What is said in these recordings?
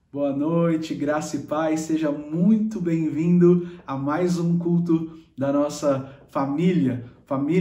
Boa noite, graça e paz, seja muito bem-vindo a mais um culto da nossa família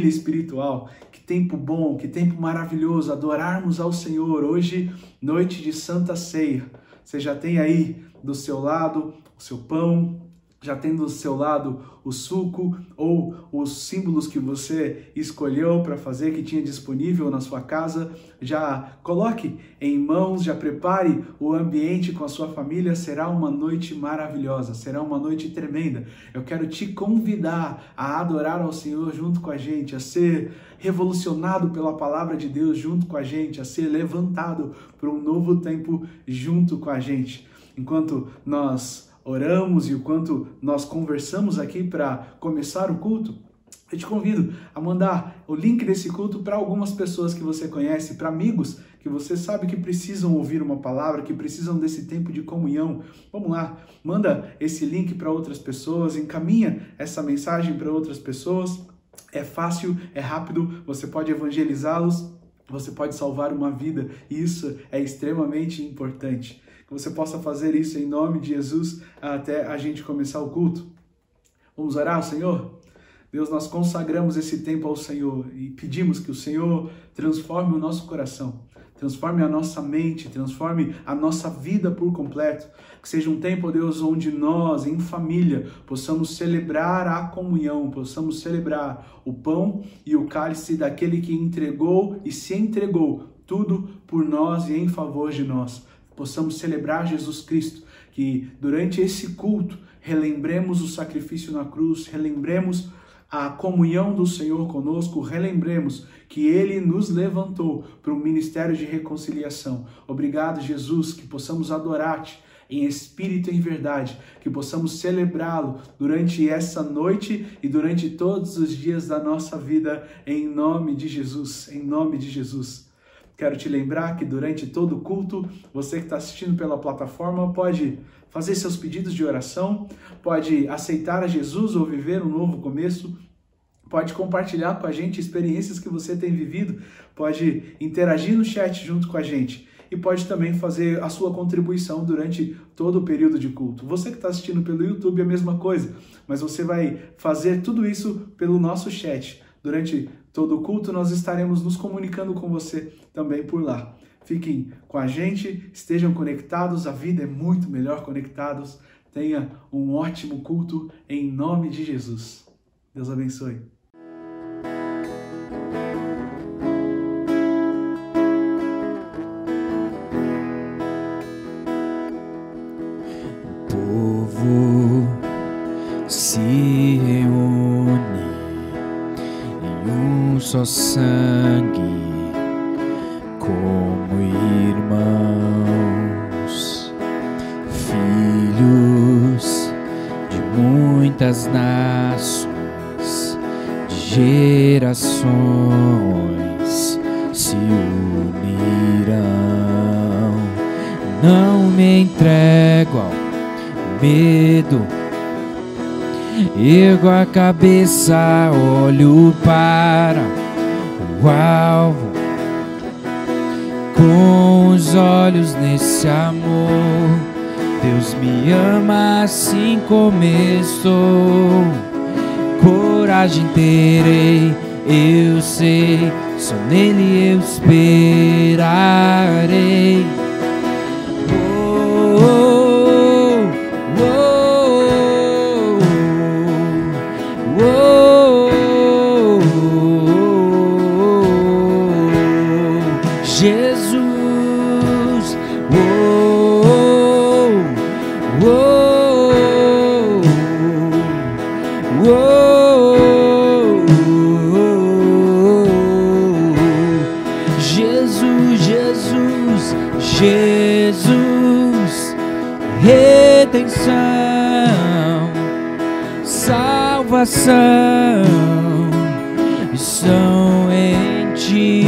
espiritual. Que tempo bom, que tempo maravilhoso adorarmos ao Senhor. Hoje, noite de Santa Ceia. Você já tem aí do seu lado o seu pão, já tem do seu lado o suco ou os símbolos que você escolheu para fazer, que tinha disponível na sua casa. Já coloque em mãos, já prepare o ambiente com a sua família. Será uma noite maravilhosa, será uma noite tremenda. Eu quero te convidar a adorar ao Senhor junto com a gente, a ser revolucionado pela palavra de Deus junto com a gente, a ser levantado para um novo tempo junto com a gente. Enquanto nós oramos e o quanto nós conversamos aqui para começar o culto, eu te convido a mandar o link desse culto para algumas pessoas que você conhece, para amigos que você sabe que precisam ouvir uma palavra, que precisam desse tempo de comunhão. Vamos lá, manda esse link para outras pessoas, encaminha essa mensagem para outras pessoas. É fácil, é rápido, você pode evangelizá-los, você pode salvar uma vida e isso é extremamente importante. Que você possa fazer isso em nome de Jesus até a gente começar o culto. Vamos orar ao Senhor? Deus, nós consagramos esse tempo ao Senhor e pedimos que o Senhor transforme o nosso coração, transforme a nossa mente, transforme a nossa vida por completo. Que seja um tempo, Deus, onde nós, em família, possamos celebrar a comunhão, possamos celebrar o pão e o cálice daquele que entregou e se entregou tudo por nós e em favor de nós. Possamos celebrar Jesus Cristo, que durante esse culto relembremos o sacrifício na cruz, relembremos a comunhão do Senhor conosco, relembremos que Ele nos levantou para um ministério de reconciliação. Obrigado, Jesus, que possamos adorar-te em espírito e em verdade, que possamos celebrá-lo durante essa noite e durante todos os dias da nossa vida, em nome de Jesus, em nome de Jesus. Quero te lembrar que durante todo o culto, você que está assistindo pela plataforma pode fazer seus pedidos de oração, pode aceitar a Jesus ou viver um novo começo, pode compartilhar com a gente experiências que você tem vivido, pode interagir no chat junto com a gente e pode também fazer a sua contribuição durante todo o período de culto. Você que está assistindo pelo YouTube é a mesma coisa, mas você vai fazer tudo isso pelo nosso chat. Durante todo o culto nós estaremos nos comunicando com você também por lá. Fiquem com a gente, estejam conectados, a vida é muito melhor conectados. Tenha um ótimo culto em nome de Jesus. Deus abençoe. O povo se reúne em um só sangue, como irmãos, filhos de muitas nações, de gerações se unirão. Não me entrego ao medo, ergo a cabeça, olho para o alvo, com os olhos nesse amor. Deus me ama assim como estou, coragem terei, eu sei, só nele eu esperarei. Jesus, Jesus, Jesus, Jesus, redenção, salvação estão em ti.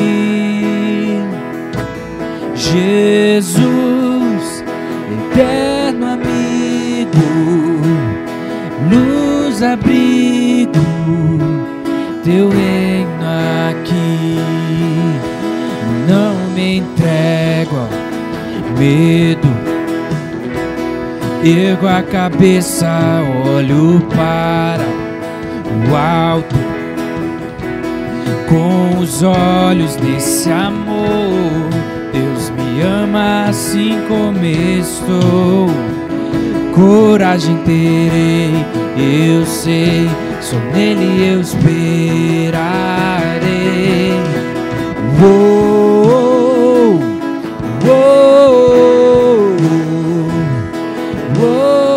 Jesus, eterno amigo, luz, abrigo, teu reino aqui. Não me entrego ao medo, ergo a cabeça, olho para o alto, com os olhos desse amor. Deus me ama assim como estou, coragem terei, eu sei, só nele eu esperarei. Uou, uou, uou,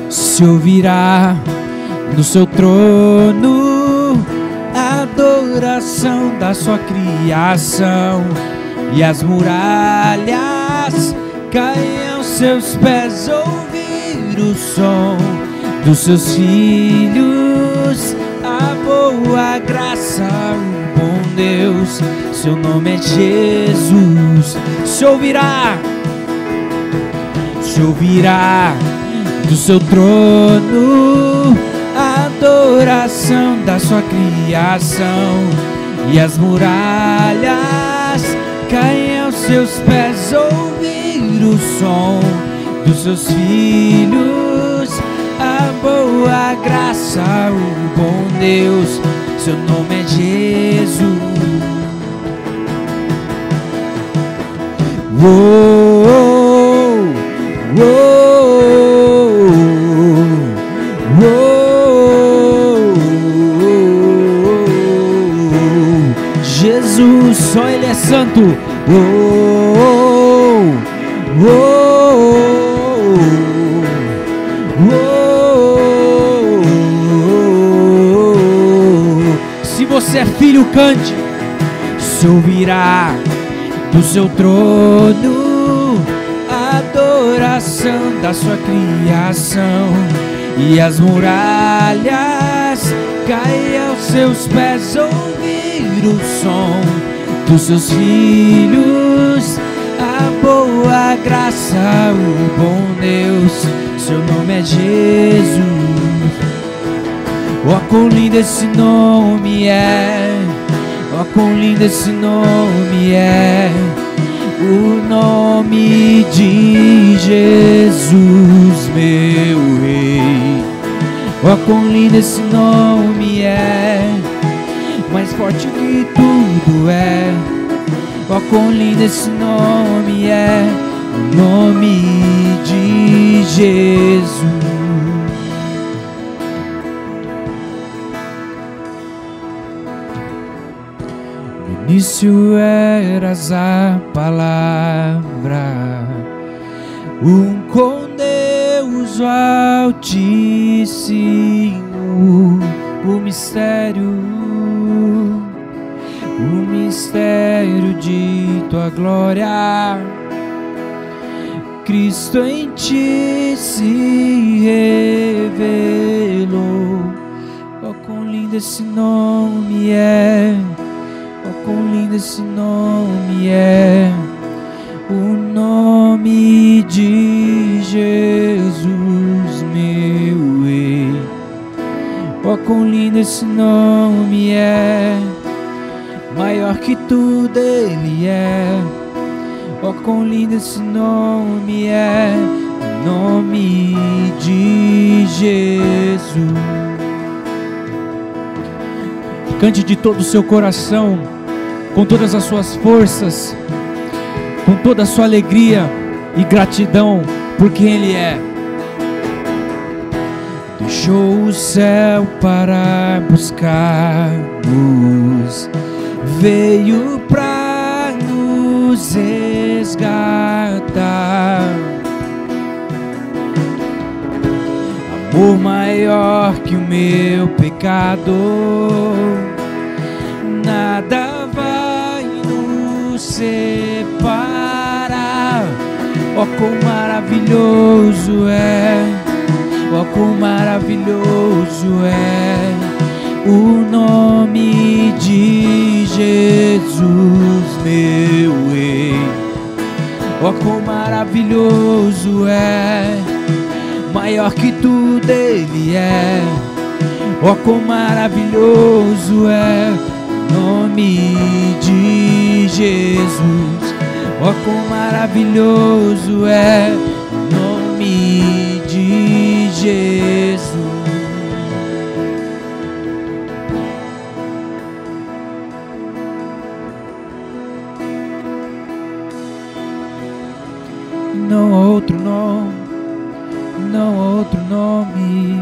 se ouvirá no seu trono a adoração da sua criação, e as muralhas caem aos seus pés, ouvir o som dos seus filhos, a boa graça, o bom Deus, seu nome é Jesus. Se ouvirá do seu trono a adoração da sua criação, e as muralhas caem aos seus pés, ouvir o som dos seus filhos, a boa graça, o bom Deus, seu nome é Jesus. Uou, uou, Jesus, só Ele é santo. Se você é filho, cante. Se ouvirá do seu trono a adoração da sua criação, e as muralhas caem aos seus pés, ouvir o som dos seus filhos, a boa graça, o bom Deus, seu nome é Jesus. Oh, quão lindo esse nome é, oh, quão lindo esse nome é, o nome de Jesus, meu Rei. Oh, quão lindo esse nome é, mais forte que tudo é. Oh, quão lindo esse nome é, o nome de Jesus. No início eras a palavra, com Deus o Altíssimo, o mistério de tua glória, Cristo em ti se revelou. Oh, quão lindo esse nome é, oh, quão lindo esse nome é, o nome de Jesus, meu Rei. Oh, quão lindo esse nome é, maior que tudo Ele é. Oh, quão lindo esse nome é, o nome de Jesus. Cante de todo o seu coração, com todas as suas forças, com toda a sua alegria e gratidão por quem Ele é. Deixou o céu para buscar-nos, veio pra nos resgatar. Amor maior que o meu pecado, nada vai nos separar. Ó, quão maravilhoso é, ó, quão maravilhoso é o nome de Jesus, meu Rei. Ó, quão maravilhoso é, maior que tudo Ele é. Ó, quão maravilhoso é o nome de Jesus. Ó, quão maravilhoso é o nome de Jesus. Não há outro nome, não há outro nome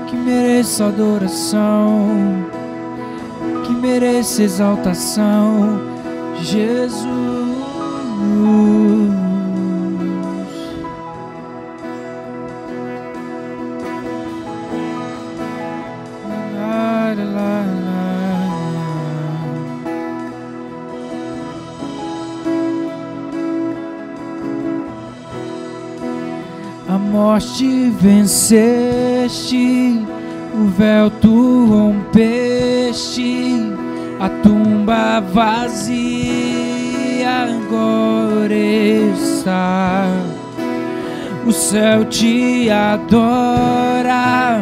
que mereça adoração, que mereça exaltação. Jesus, a morte venceste, o véu tu rompeste, a tumba vazia agora está. O céu te adora,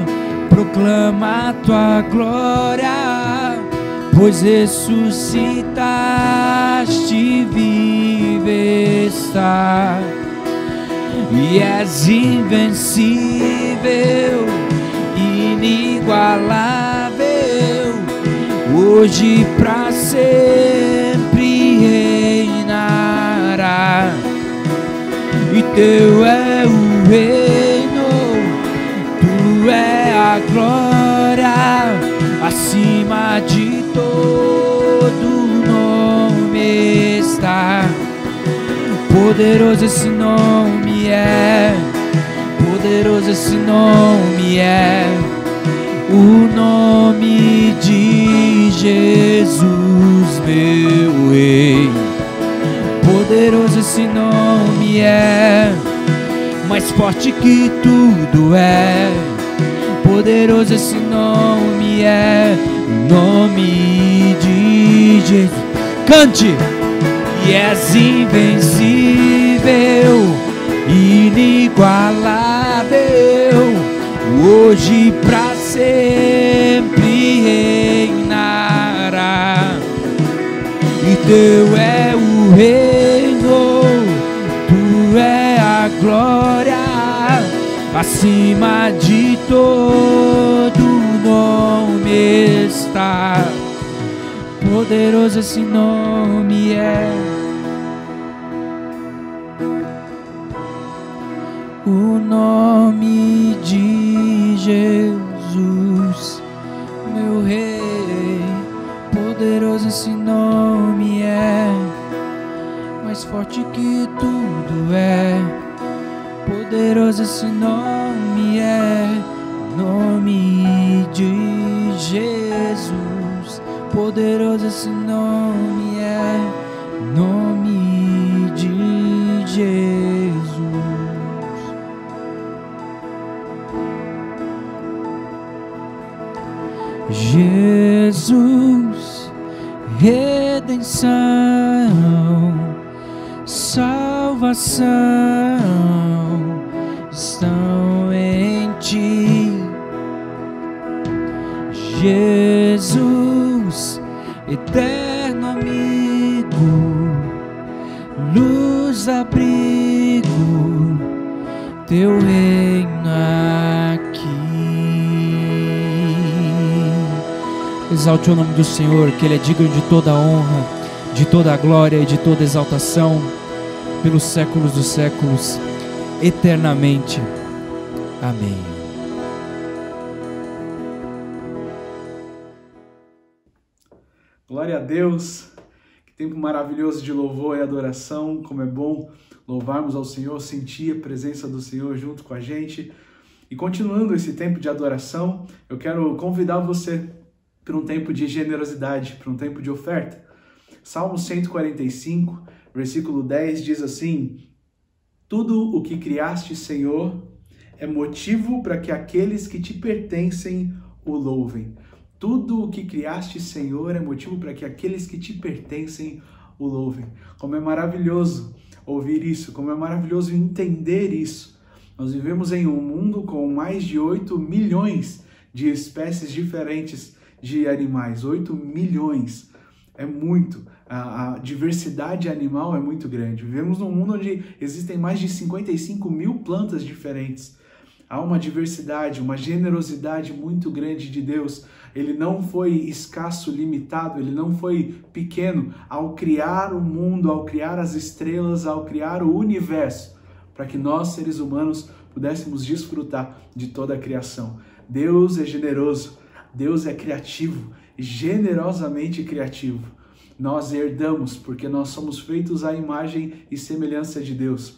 proclama a tua glória, pois ressuscitaste, vive está. E és invencível, inigualável, hoje pra sempre reinará. E teu é o reino, tu é a glória, acima de todo nome está. Poderoso esse nome é, poderoso esse nome é, o nome de Jesus, meu Rei. Poderoso esse nome é, mais forte que tudo é. Poderoso esse nome é, o nome de Jesus. Cante! E és invencível, inigualável, hoje pra sempre reinará. E teu é o reino, tu é a glória, acima de todo nome está. Poderoso esse nome é, o nome de Jesus, meu Rei. Poderoso esse nome é, mais forte que tudo é. Poderoso esse nome é, nome de Jesus. Poderoso esse nome é, nome de Jesus. Jesus, redenção, salvação estão em ti. Jesus, eterno amigo, luz, abrigo, teu reino aqui. Exalte o nome do Senhor, que Ele é digno de toda a honra, de toda a glória e de toda a exaltação, pelos séculos dos séculos, eternamente. Amém. Glória a Deus, que tempo maravilhoso de louvor e adoração, como é bom louvarmos ao Senhor, sentir a presença do Senhor junto com a gente. E continuando esse tempo de adoração, eu quero convidar você para um tempo de generosidade, para um tempo de oferta. Salmo 145, Versículo 10 diz assim: tudo o que criaste, Senhor, é motivo para que aqueles que te pertencem o louvem. Tudo o que criaste, Senhor, é motivo para que aqueles que te pertencem o louvem. Como é maravilhoso ouvir isso, como é maravilhoso entender isso. Nós vivemos em um mundo com mais de 8 milhões de espécies diferentes de animais. 8 milhões. É muito. A diversidade animal é muito grande. Vivemos num mundo onde existem mais de 55 mil plantas diferentes. Há uma diversidade, uma generosidade muito grande de Deus. Ele não foi escasso, limitado, ele não foi pequeno ao criar o mundo, ao criar as estrelas, ao criar o universo, para que nós, seres humanos, pudéssemos desfrutar de toda a criação. Deus é generoso, Deus é criativo, generosamente criativo. Nós herdamos, porque nós somos feitos à imagem e semelhança de Deus.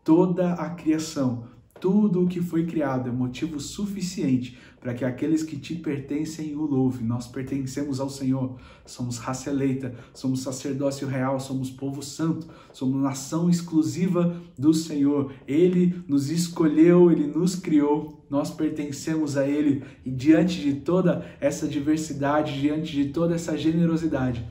Toda a criação, tudo o que foi criado é motivo suficiente para que aqueles que te pertencem o louvem. Nós pertencemos ao Senhor, somos raça eleita, somos sacerdócio real, somos povo santo, somos nação exclusiva do Senhor. Ele nos escolheu, Ele nos criou, nós pertencemos a Ele, e diante de toda essa diversidade, diante de toda essa generosidade,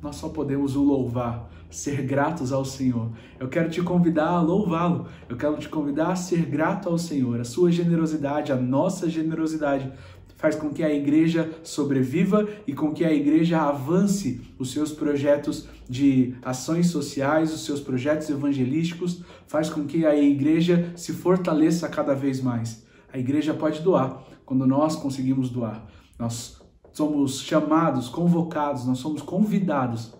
nós só podemos o louvar, ser gratos ao Senhor. Eu quero te convidar a louvá-lo, eu quero te convidar a ser grato ao Senhor. A sua generosidade, a nossa generosidade, faz com que a igreja sobreviva e com que a igreja avance os seus projetos de ações sociais, os seus projetos evangelísticos, faz com que a igreja se fortaleça cada vez mais. A igreja pode doar quando nós conseguimos doar. Nós somos chamados, convocados, nós somos convidados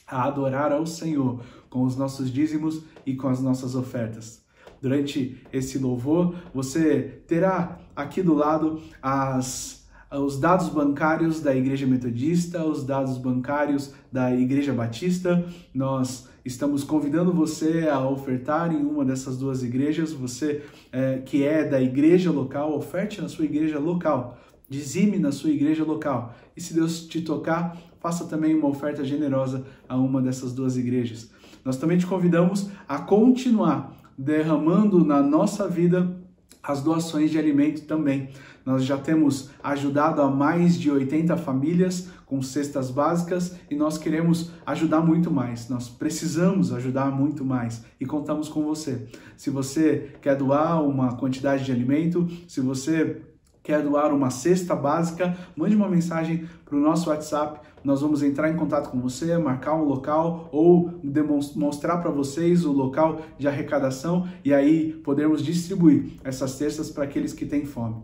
a adorar ao Senhor com os nossos dízimos e com as nossas ofertas. Durante esse louvor, você terá aqui do lado os dados bancários da Igreja Metodista, os dados bancários da Igreja Batista. Nós estamos convidando você a ofertar em uma dessas duas igrejas. Você que é da igreja local, oferte na sua igreja local. Dizime na sua igreja local. E se Deus te tocar, faça também uma oferta generosa a uma dessas duas igrejas. Nós também te convidamos a continuar derramando na nossa vida as doações de alimento também. Nós já temos ajudado a mais de 80 famílias com cestas básicas e nós queremos ajudar muito mais. Nós precisamos ajudar muito mais e contamos com você. Se você quer doar uma quantidade de alimento, se você quer doar uma cesta básica, mande uma mensagem para o nosso WhatsApp. Nós vamos entrar em contato com você, marcar um local ou mostrar para vocês o local de arrecadação e aí podermos distribuir essas cestas para aqueles que têm fome.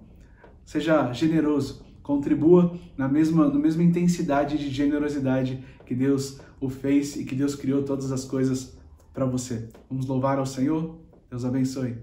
Seja generoso, contribua na mesma intensidade de generosidade que Deus o fez e que Deus criou todas as coisas para você. Vamos louvar ao Senhor? Deus abençoe.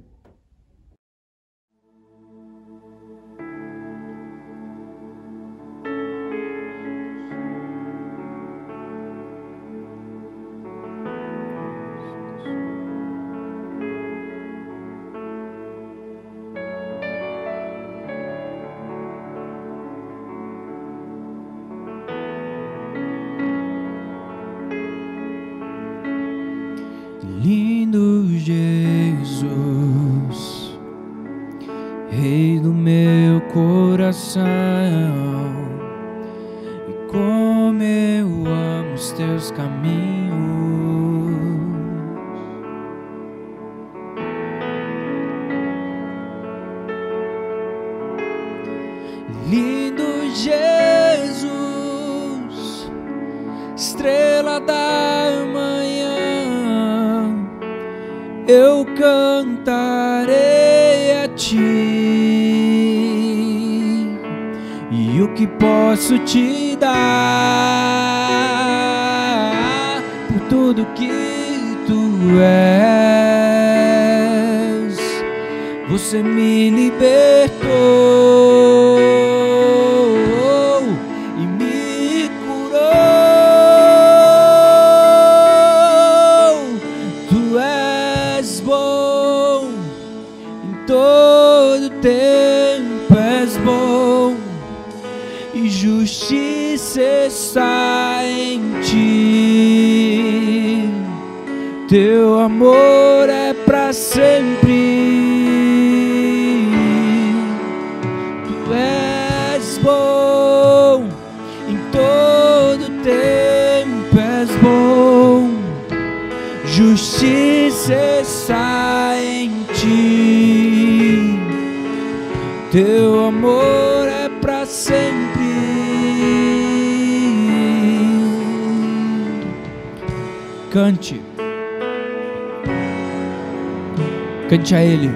Lindo Jesus, Rei do meu coração, e como eu amo os teus caminhos. Lindo Jesus, estrela da manhã, eu cantarei a ti, e o que posso te dar por tudo que tu és. Você me libertou e me curou. Tu és bom, em todo tempo és bom, e justiça está em ti. Teu amor é para sempre. Tu és bom em todo tempo, és bom. Justiça está em ti. Teu amor é para sempre. Cante. Cante a Ele.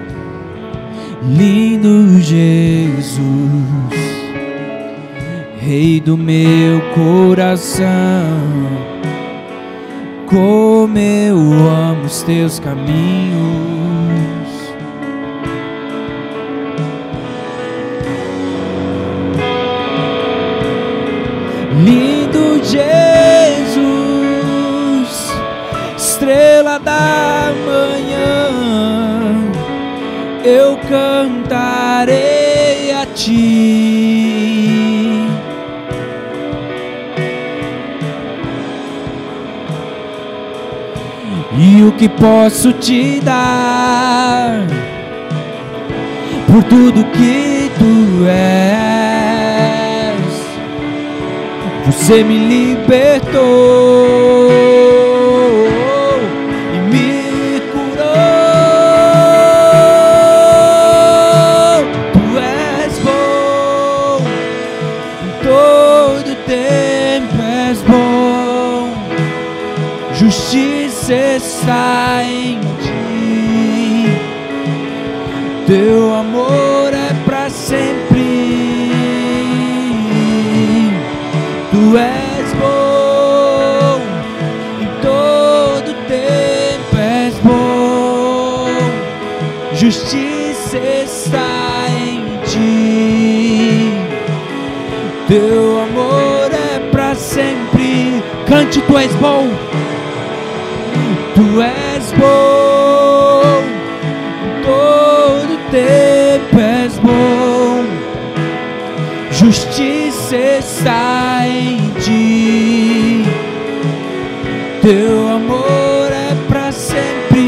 Lindo Jesus, Rei do meu coração, como eu amo os teus caminhos. Lindo Jesus, estrela da manhã, eu cantarei a ti. E o que posso te dar por tudo que tu és? Você me libertou e me curou. Tu és bom em todo tempo, és bom. Justiça está em ti. Teu amor é para sempre. Tu és bom em todo tempo, és bom. Justiça está em ti. Teu amor é para sempre. Cante, tu és bom. Tu és bom em todo tempo, és bom. Justiça está em ti. Teu amor é para sempre.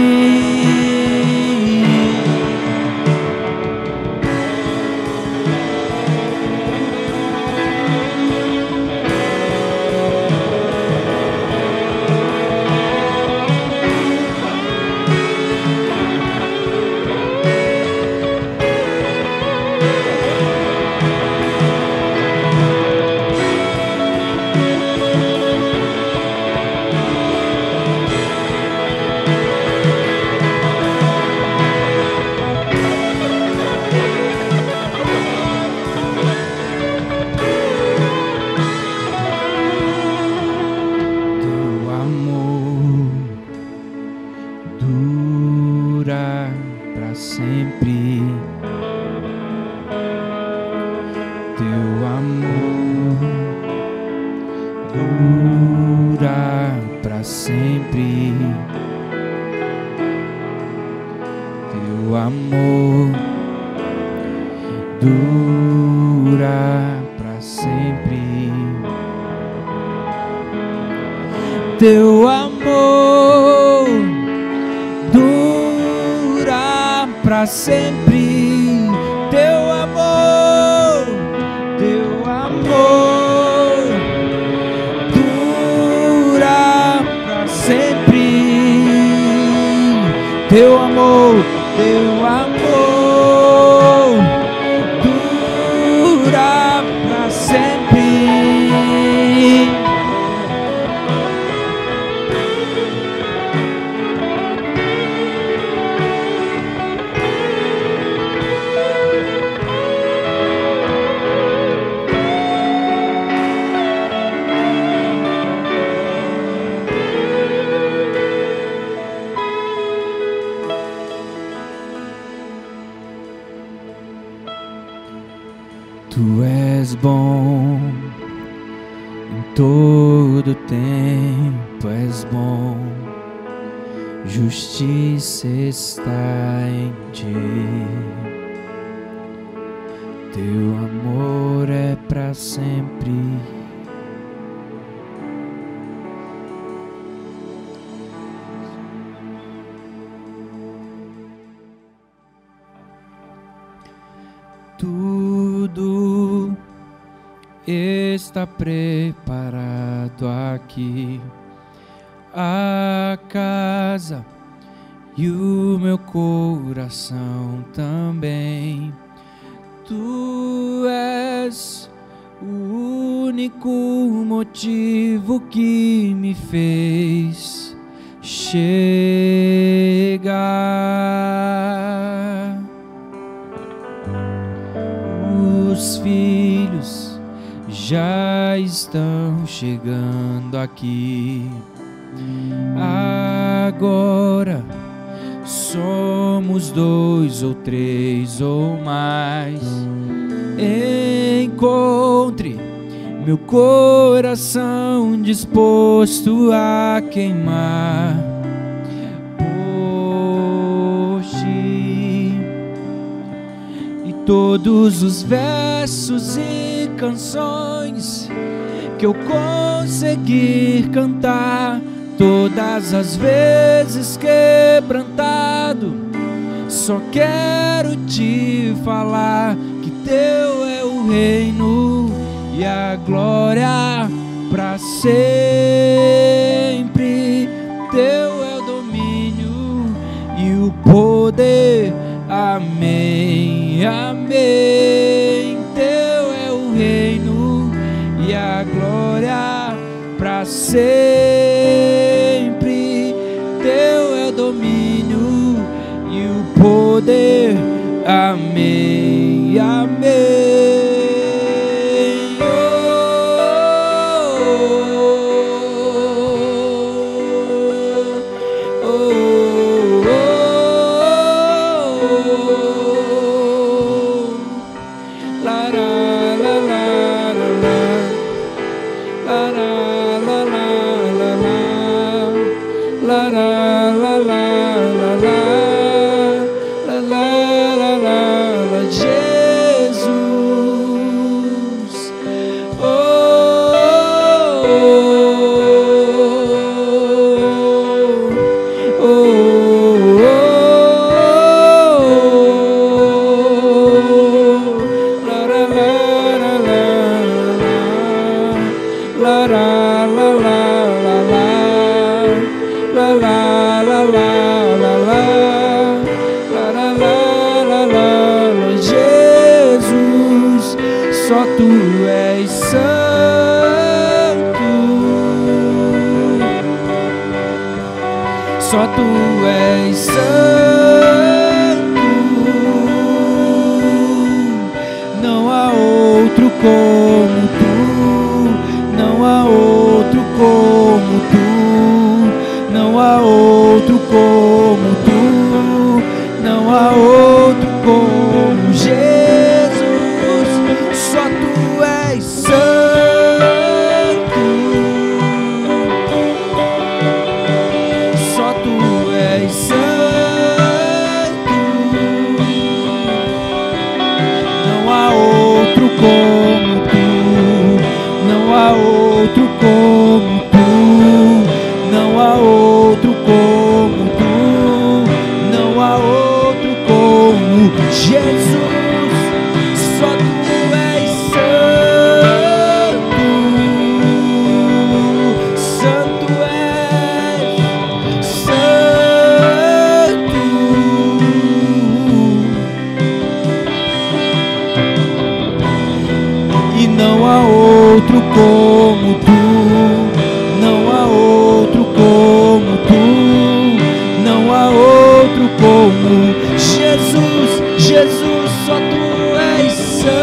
Teu amor dura para sempre. Teu amor dura para sempre. Teu amor dura para sempre. Tu és bom em todo tempo, és bom. Justiça está em ti. Teu amor é para sempre. Tudo está preparado aqui, a casa e o meu coração também. Tu és o único motivo que me fez chegar. Os filhos já estão chegando aqui. Agora somos 2 ou 3 ou mais. Encontre meu coração disposto a queimar por ti. E todos os versos e canções que eu conseguir cantar, todas as vezes quebrantado, só quero te falar que teu é o reino e a glória para sempre. Teu é o domínio e o poder. Amém, amém. Teu é o reino e a glória para sempre. Teu é o domínio e o poder. Amém, amém. Só tu és santo, só tu és santo, não há outro como tu, não há outro como tu, não há outro como tu, não há outro como Jesus. Só tu és santo, só tu és santo, não há outro como tu, não há outro como tu, não há outro como tu, não há outro como Jesus. Só tu és santo, santo és, santo, e não há outro como tu, não há outro como tu, não há outro como Jesus, Jesus, só tu és santo,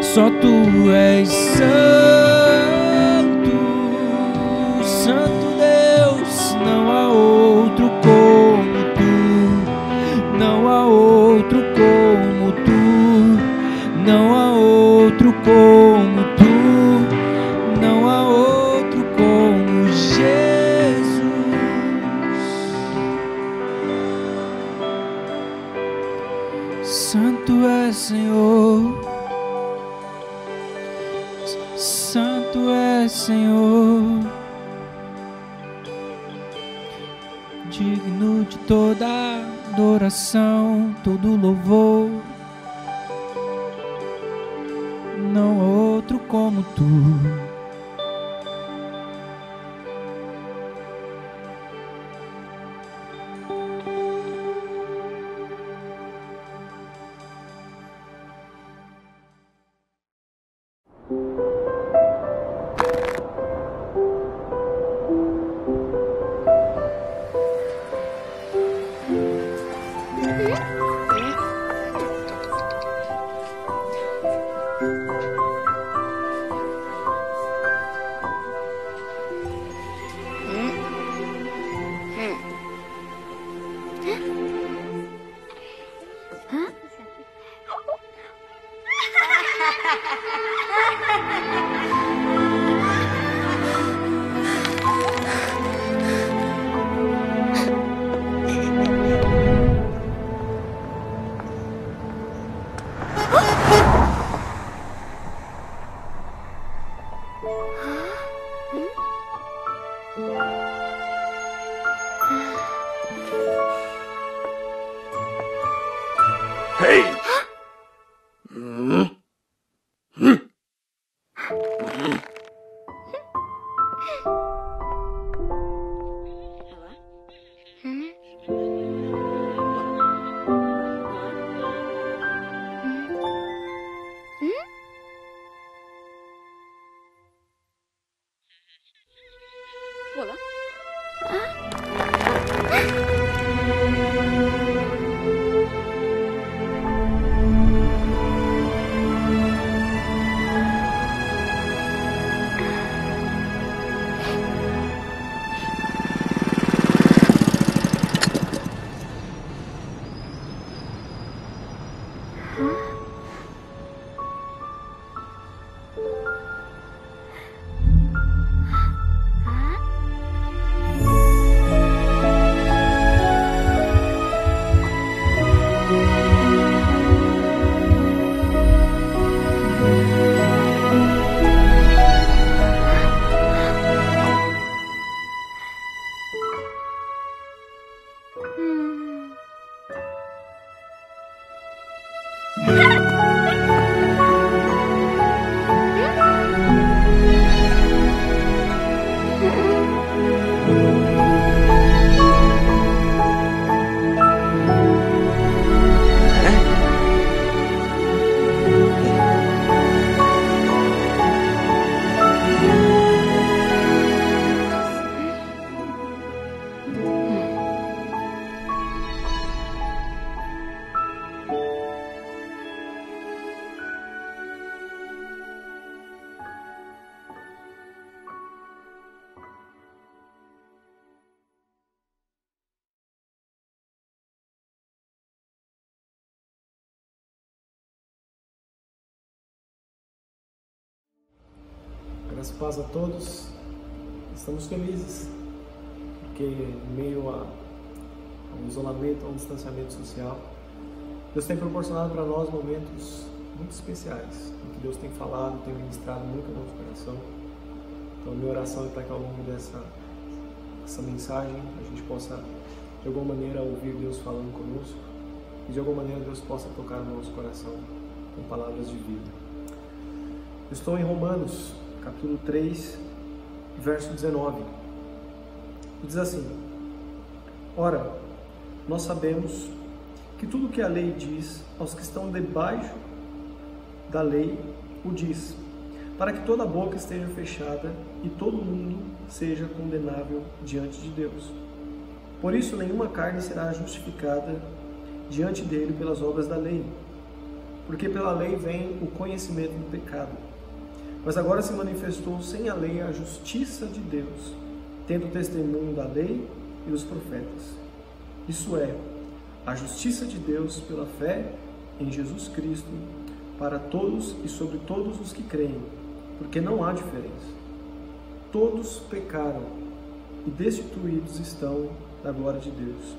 só tu és santo, Santo Deus, não há outro como tu, não há outro como tu, não há outro como tu, não há outro como Jesus. Santo é Senhor, Santo é Senhor, digno de toda adoração, todo louvor. Não há outro como tu. Graças e paz a todos. Estamos felizes porque em meio ao isolamento, ao distanciamento social, Deus tem proporcionado para nós momentos muito especiais, em que Deus tem falado, tem ministrado muito no nosso coração. Então, minha oração é para que ao longo dessa mensagem a gente possa, de alguma maneira, ouvir Deus falando conosco e de alguma maneira Deus possa tocar no nosso coração com palavras de vida. Estou em Romanos, capítulo 3, verso 19. Diz assim: Ora, nós sabemos que tudo que a lei diz aos que estão debaixo da lei o diz, para que toda boca esteja fechada e todo mundo seja condenável diante de Deus. Por isso, nenhuma carne será justificada diante dele pelas obras da lei, porque pela lei vem o conhecimento do pecado. Mas agora se manifestou sem a lei a justiça de Deus, tendo testemunho da lei e dos profetas. Isso é, a justiça de Deus pela fé em Jesus Cristo, para todos e sobre todos os que creem, porque não há diferença. Todos pecaram e destituídos estão da glória de Deus,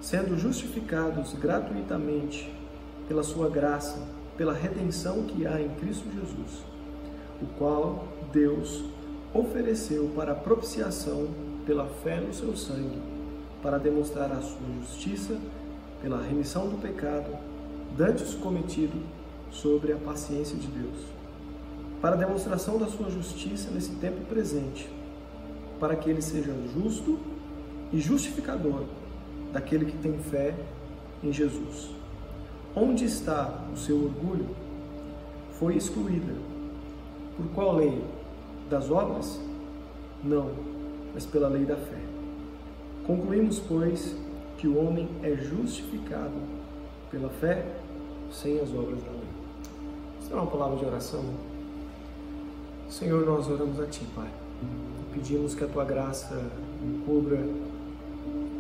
sendo justificados gratuitamente pela sua graça, pela redenção que há em Cristo Jesus, o qual Deus ofereceu para a propiciação pela fé no seu sangue, para demonstrar a sua justiça pela remissão do pecado dantes cometido sobre a paciência de Deus, para a demonstração da sua justiça nesse tempo presente, para que ele seja justo e justificador daquele que tem fé em Jesus. Onde está o seu orgulho? Foi excluída. Por qual lei? Das obras? Não, mas pela lei da fé. Concluímos, pois, que o homem é justificado pela fé sem as obras da lei. Isso é uma palavra de oração. Senhor, nós oramos a Ti, Pai. Pedimos que a Tua graça cubra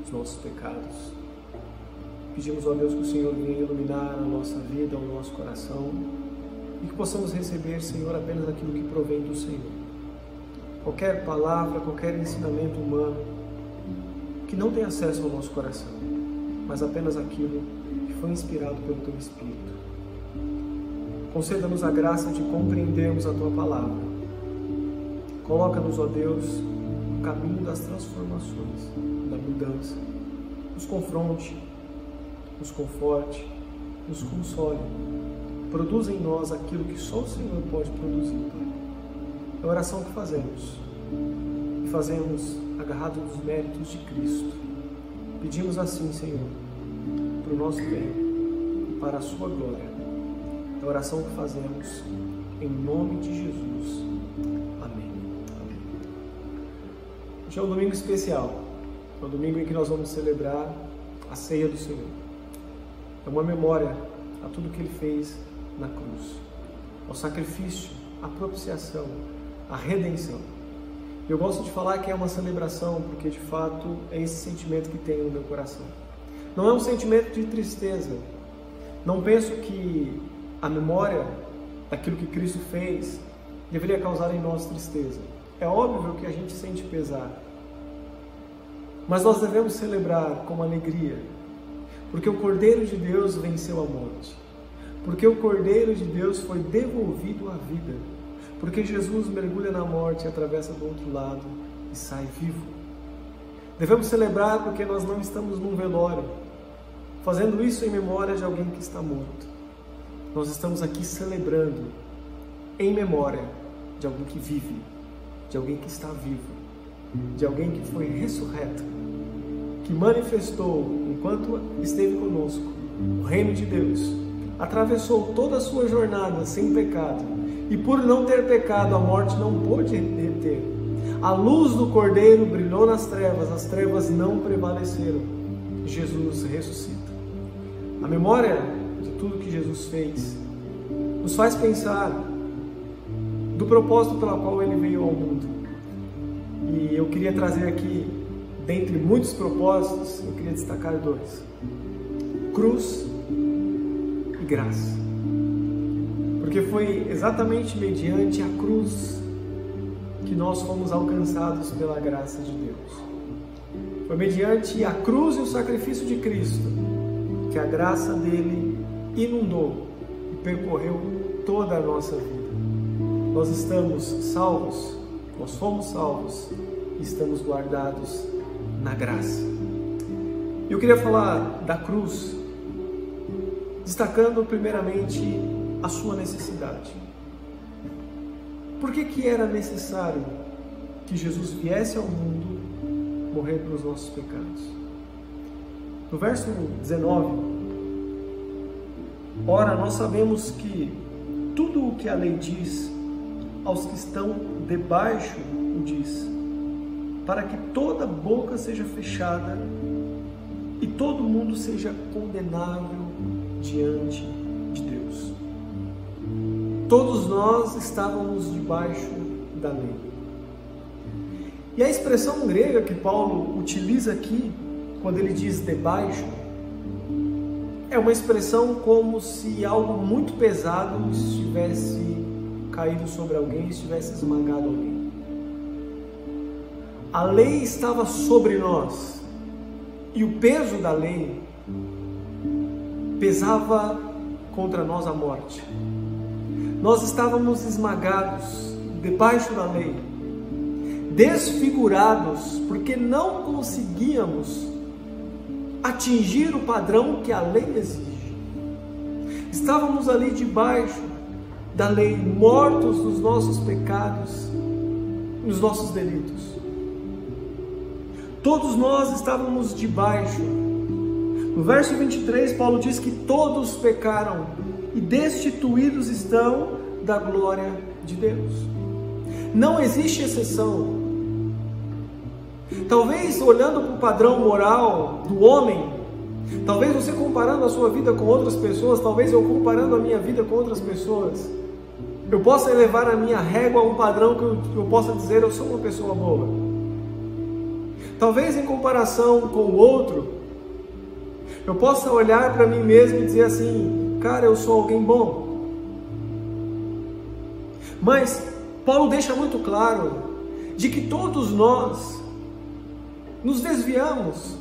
os nossos pecados. Pedimos, ó Deus, que o Senhor venha iluminar a nossa vida, o nosso coração, e que possamos receber, Senhor, apenas aquilo que provém do Senhor. Qualquer palavra, qualquer ensinamento humano que não tem acesso ao nosso coração, mas apenas aquilo que foi inspirado pelo Teu Espírito. Conceda-nos a graça de compreendermos a Tua palavra. Coloca-nos, ó Deus, no caminho das transformações, da mudança. Nos confronte, nos conforte, nos console. Produza em nós aquilo que só o Senhor pode produzir, Pai. É a oração que fazemos. E fazemos agarrados nos méritos de Cristo. Pedimos assim, Senhor, para o nosso bem e para a Sua glória. É a oração que fazemos em nome de Jesus. Amém. Amém. Hoje é um domingo especial. É um domingo em que nós vamos celebrar a ceia do Senhor. É uma memória a tudo que Ele fez na cruz, ao sacrifício, à propiciação, à redenção. Eu gosto de falar que é uma celebração porque, de fato, é esse sentimento que tenho no meu coração. Não é um sentimento de tristeza. Não penso que a memória daquilo que Cristo fez deveria causar em nós tristeza. É óbvio que a gente sente pesar, mas nós devemos celebrar com alegria, porque o Cordeiro de Deus venceu a morte, porque o Cordeiro de Deus foi devolvido à vida, porque Jesus mergulha na morte, atravessa do outro lado e sai vivo. Devemos celebrar porque nós não estamos num velório, fazendo isso em memória de alguém que está morto. Nós estamos aqui celebrando em memória de alguém que vive, de alguém que está vivo, de alguém que foi ressurreto, que manifestou, enquanto esteve conosco, o reino de Deus, atravessou toda a sua jornada sem pecado, e por não ter pecado, a morte não pôde reter. A luz do Cordeiro brilhou nas trevas, as trevas não prevaleceram. Jesus ressuscita. A memória de tudo que Jesus fez nos faz pensar do propósito pelo qual Ele veio ao mundo. E eu queria trazer aqui, dentre muitos propósitos, eu queria destacar dois: cruz e graça. Porque foi exatamente mediante a cruz que nós fomos alcançados pela graça de Deus. Foi mediante a cruz e o sacrifício de Cristo que a graça dele inundou e percorreu toda a nossa vida. Nós estamos salvos, nós fomos salvos e estamos guardados na graça. Eu queria falar da cruz, destacando primeiramente a sua necessidade. Por que era necessário que Jesus viesse ao mundo morrer pelos nossos pecados? No verso 19, ora, nós sabemos que tudo o que a lei diz, aos que estão debaixo o diz, para que toda boca seja fechada e todo mundo seja condenável diante de Deus. Todos nós estávamos debaixo da lei. E a expressão grega que Paulo utiliza aqui, quando ele diz debaixo, é uma expressão como se algo muito pesado estivesse caído sobre alguém, estivesse esmagado alguém. A lei estava sobre nós, e o peso da lei pesava contra nós a morte. Nós estávamos esmagados debaixo da lei, desfigurados, porque não conseguíamos atingir o padrão que a lei exige. Estávamos ali debaixo da lei, mortos nos nossos pecados, nos nossos delitos. Todos nós estávamos debaixo. No verso 23, Paulo diz que todos pecaram e destituídos estão da glória de Deus. Não existe exceção. Talvez olhando para o padrão moral do homem, talvez você comparando a sua vida com outras pessoas, talvez eu comparando a minha vida com outras pessoas, eu possa elevar a minha régua a um padrão que eu possa dizer eu sou uma pessoa boa. Talvez em comparação com o outro, eu possa olhar para mim mesmo e dizer assim, cara, eu sou alguém bom. Mas Paulo deixa muito claro de que todos nós nos desviamos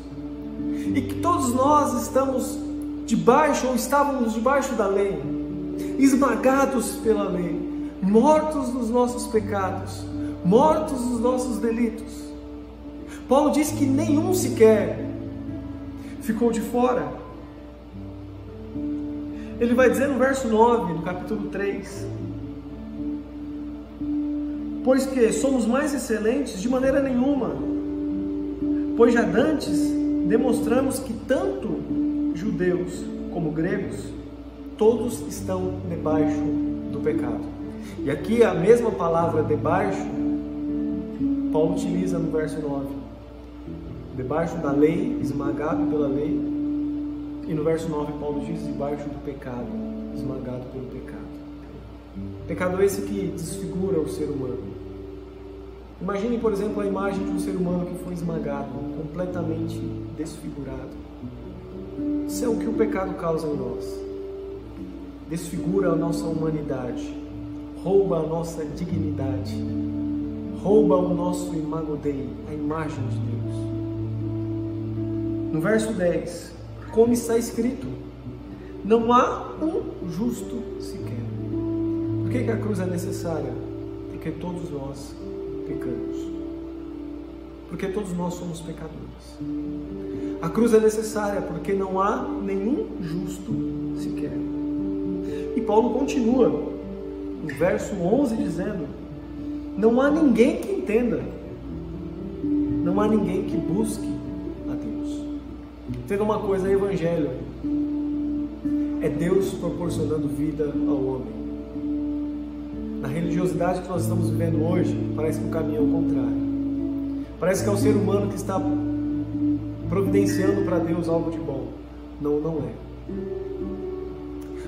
e que todos nós estamos debaixo ou estávamos debaixo da lei, esmagados pela lei, mortos nos nossos pecados, mortos nos nossos delitos. Paulo diz que nenhum sequer ficou de fora. Ele vai dizer no verso 9, no capítulo 3, pois que somos mais excelentes de maneira nenhuma, pois já dantes demonstramos que tanto judeus como gregos, todos estão debaixo do pecado. E aqui a mesma palavra debaixo, Paulo utiliza no verso 9. Debaixo da lei, esmagado pela lei. E no verso 9 Paulo diz debaixo do pecado, esmagado pelo pecado. Pecado esse que desfigura o ser humano. Imagine, por exemplo, a imagem de um ser humano que foi esmagado, completamente desfigurado. Isso é o que o pecado causa em nós. Desfigura a nossa humanidade, rouba a nossa dignidade, rouba o nosso imago Dei, a imagem de Deus. No verso 10, como está escrito, não há um justo sequer. Por que a cruz é necessária? Porque todos nós pecamos. Porque todos nós somos pecadores. A cruz é necessária porque não há nenhum justo sequer. E Paulo continua no verso 11 dizendo, não há ninguém que entenda, não há ninguém que busque a Deus. Entenda uma coisa, evangelho é Deus proporcionando vida ao homem. Na religiosidade que nós estamos vivendo hoje, parece que o caminho é o contrário. Parece que é o ser humano que está providenciando para Deus algo de bom. Não, não é.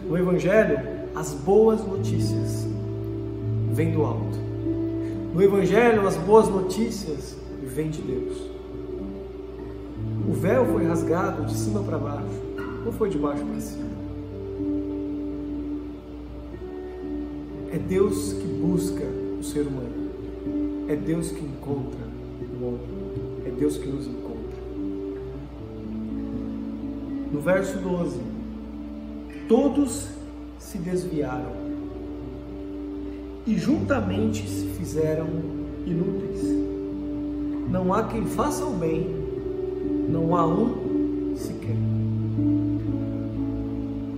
No Evangelho, as boas notícias vêm do alto. No Evangelho, as boas notícias vêm de Deus. O véu foi rasgado de cima para baixo, não foi de baixo para cima. É Deus que busca o ser humano. É Deus que encontra o homem. É Deus que nos encontra. No verso 12, todos se desviaram e juntamente se fizeram inúteis. Não há quem faça o bem, não há um sequer.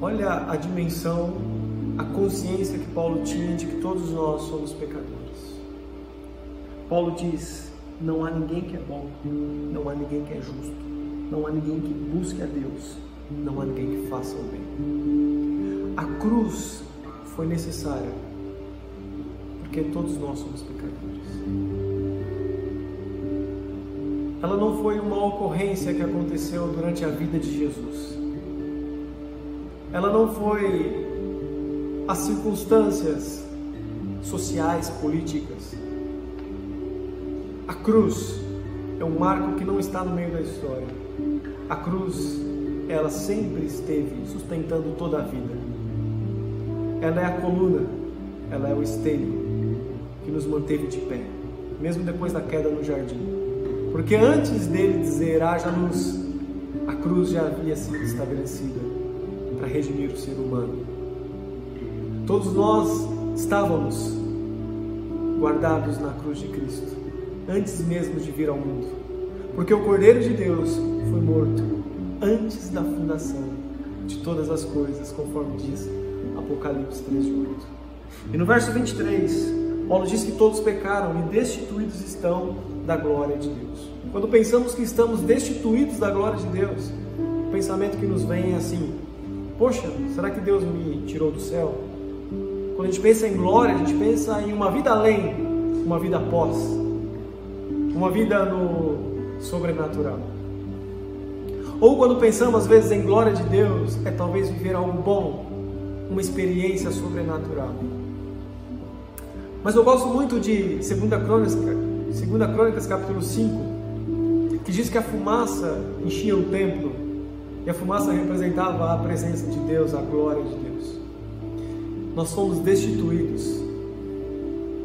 Olha a dimensão, a consciência que Paulo tinha de que todos nós somos pecadores. Paulo diz, não há ninguém que é bom, não há ninguém que é justo, não há ninguém que busque a Deus, não há ninguém que faça o bem. A cruz foi necessária porque todos nós somos pecadores. Ela não foi uma ocorrência que aconteceu durante a vida de Jesus. Ela não foi as circunstâncias sociais, políticas. A cruz é um marco que não está no meio da história. A cruz, ela sempre esteve sustentando toda a vida. Ela é a coluna, ela é o esteio que nos manteve de pé, mesmo depois da queda no jardim. Porque antes dele dizer, haja luz, a cruz já havia sido estabelecida para redimir o ser humano. Todos nós estávamos guardados na cruz de Cristo, antes mesmo de vir ao mundo. Porque o Cordeiro de Deus foi morto antes da fundação de todas as coisas, conforme diz Apocalipse 3:8. E no verso 23, Paulo diz que todos pecaram e destituídos estão da glória de Deus. Quando pensamos que estamos destituídos da glória de Deus, o pensamento que nos vem é assim: poxa, será que Deus me tirou do céu? Quando a gente pensa em glória, a gente pensa em uma vida além, uma vida após, uma vida no sobrenatural. Ou quando pensamos às vezes em glória de Deus, é talvez viver algo bom, uma experiência sobrenatural. Mas eu gosto muito de 2 Crônicas capítulo 5, que diz que a fumaça enchia o templo, e a fumaça representava a presença de Deus, a glória de Deus. Nós fomos destituídos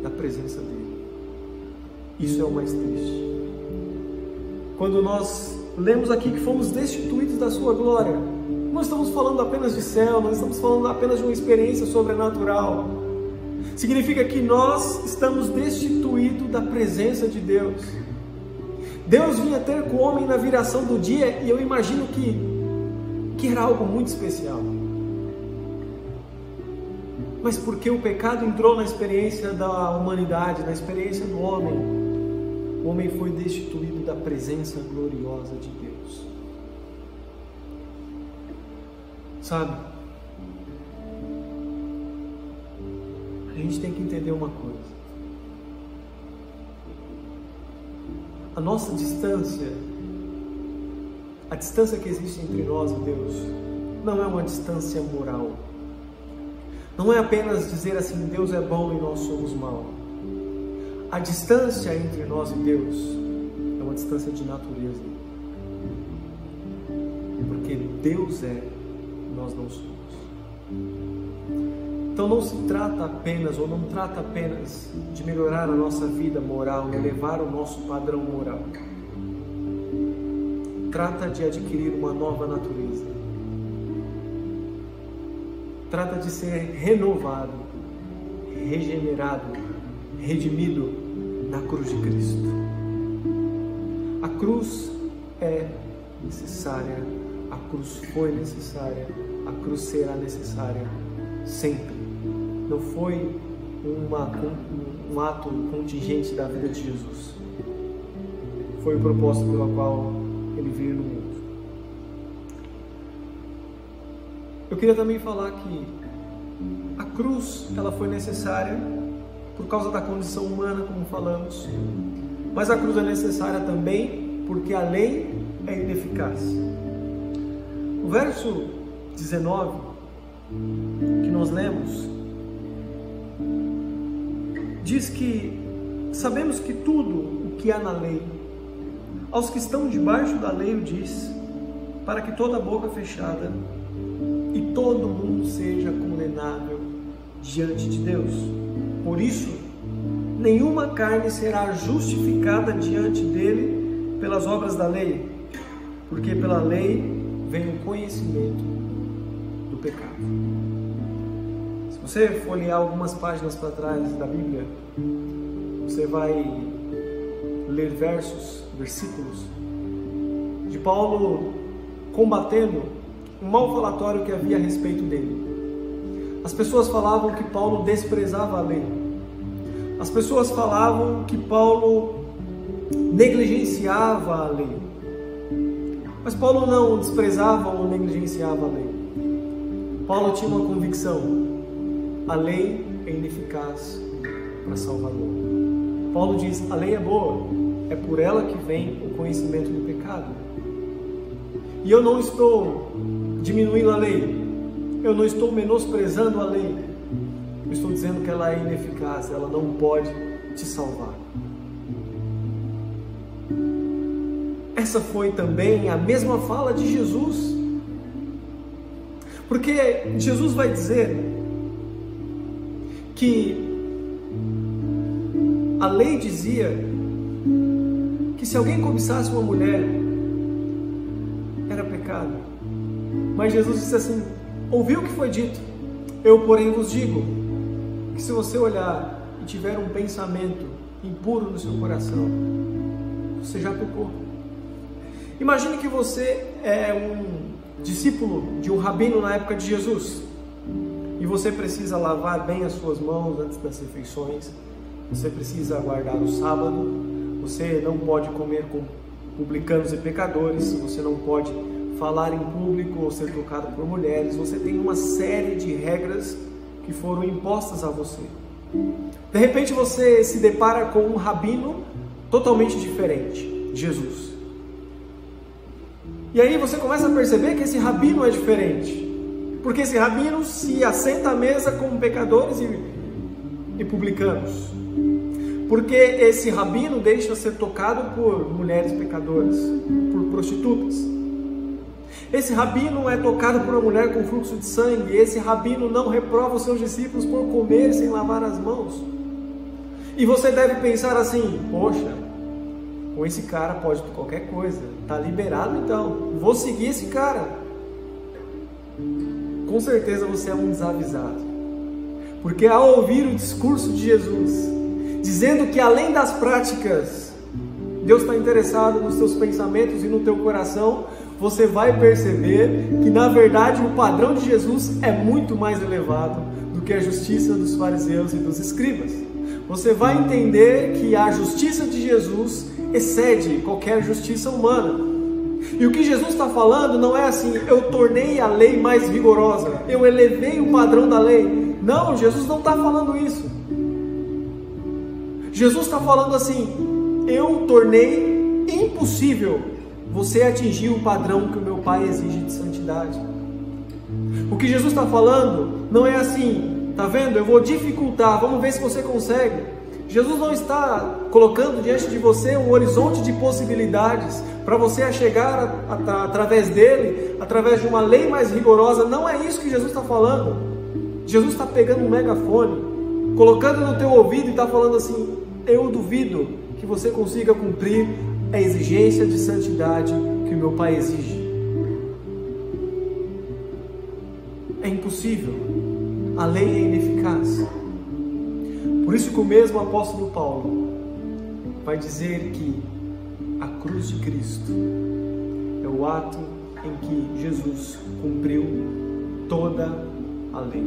da presença dele. Isso é o mais triste. Quando nós lemos aqui que fomos destituídos da sua glória, não estamos falando apenas de céu, não estamos falando apenas de uma experiência sobrenatural. Significa que nós estamos destituídos da presença de Deus. Deus vinha ter com o homem na viração do dia, e eu imagino que era algo muito especial. Mas porque o pecado entrou na experiência da humanidade, na experiência do homem, o homem foi destituído da presença gloriosa de Deus. Sabe? A gente tem que entender uma coisa. A nossa distância, a distância que existe entre nós e Deus, não é uma distância moral. Não é apenas dizer assim, Deus é bom e nós somos mal. A distância entre nós e Deus é uma distância de natureza. Porque Deus é, nós não somos. Então não se trata apenas, ou não trata apenas de melhorar a nossa vida moral, elevar o nosso padrão moral. Trata de adquirir uma nova natureza. Trata de ser renovado, regenerado, redimido na cruz de Cristo. A cruz é necessária, a cruz foi necessária, a cruz será necessária sempre. Não foi um ato contingente da vida de Jesus. Foi o propósito pelo qual ele veio no mundo. Eu queria também falar que a cruz, ela foi necessária por causa da condição humana, como falamos, mas a cruz é necessária também porque a lei é ineficaz. O verso 19 que nós lemos diz que sabemos que tudo o que há na lei, aos que estão debaixo da lei o diz, para que toda boca fechada e todo mundo seja condenável diante de Deus. Por isso, nenhuma carne será justificada diante dele pelas obras da lei, porque pela lei vem o conhecimento do pecado. Se você folhear algumas páginas para trás da Bíblia, você vai ler versículos de Paulo combatendo um mau falatório que havia a respeito dele. As pessoas falavam que Paulo desprezava a lei. As pessoas falavam que Paulo negligenciava a lei. Mas Paulo não desprezava ou negligenciava a lei. Paulo tinha uma convicção: a lei é ineficaz para Salvador. Paulo diz: a lei é boa, é por ela que vem o conhecimento do pecado. E eu não estou diminuindo a lei, eu não estou menosprezando a lei, eu estou dizendo que ela é ineficaz, ela não pode te salvar. Essa foi também a mesma fala de Jesus, porque Jesus vai dizer que a lei dizia que se alguém cobiçasse uma mulher, era pecado. Mas Jesus disse assim: ouviu o que foi dito, eu porém vos digo, que se você olhar e tiver um pensamento impuro no seu coração, você já pecou. Imagine que você é um discípulo de um rabino na época de Jesus e você precisa lavar bem as suas mãos antes das refeições, você precisa guardar o sábado, você não pode comer com publicanos e pecadores, você não pode falar em público ou ser tocado por mulheres, você tem uma série de regras que foram impostas a você. De repente você se depara com um rabino totalmente diferente, Jesus. E aí você começa a perceber que esse rabino é diferente, porque esse rabino se assenta à mesa com pecadores e publicanos, porque esse rabino deixa ser tocado por mulheres pecadoras, por prostitutas. Esse rabino é tocado por uma mulher com fluxo de sangue. Esse rabino não reprova os seus discípulos por comer sem lavar as mãos. E você deve pensar assim: poxa, com esse cara pode qualquer coisa, está liberado então, vou seguir esse cara. Com certeza você é um desavisado, porque ao ouvir o discurso de Jesus, dizendo que além das práticas, Deus está interessado nos teus pensamentos e no teu coração, você vai perceber que na verdade o padrão de Jesus é muito mais elevado do que a justiça dos fariseus e dos escribas. Você vai entender que a justiça de Jesus excede qualquer justiça humana. E o que Jesus está falando não é assim: eu tornei a lei mais rigorosa, eu elevei o padrão da lei. Não, Jesus não está falando isso. Jesus está falando assim: eu tornei impossível você atingir o padrão que o meu Pai exige de santidade. O que Jesus está falando não é assim: tá vendo, eu vou dificultar, vamos ver se você consegue. Jesus não está colocando diante de você um horizonte de possibilidades para você chegar através dele, através de uma lei mais rigorosa. Não é isso que Jesus está falando. Jesus está pegando um megafone, colocando no teu ouvido e está falando assim: eu duvido que você consiga cumprir a exigência de santidade que o meu Pai exige. É impossível. A lei é ineficaz. Por isso que o mesmo apóstolo Paulo vai dizer que a cruz de Cristo é o ato em que Jesus cumpriu toda a lei.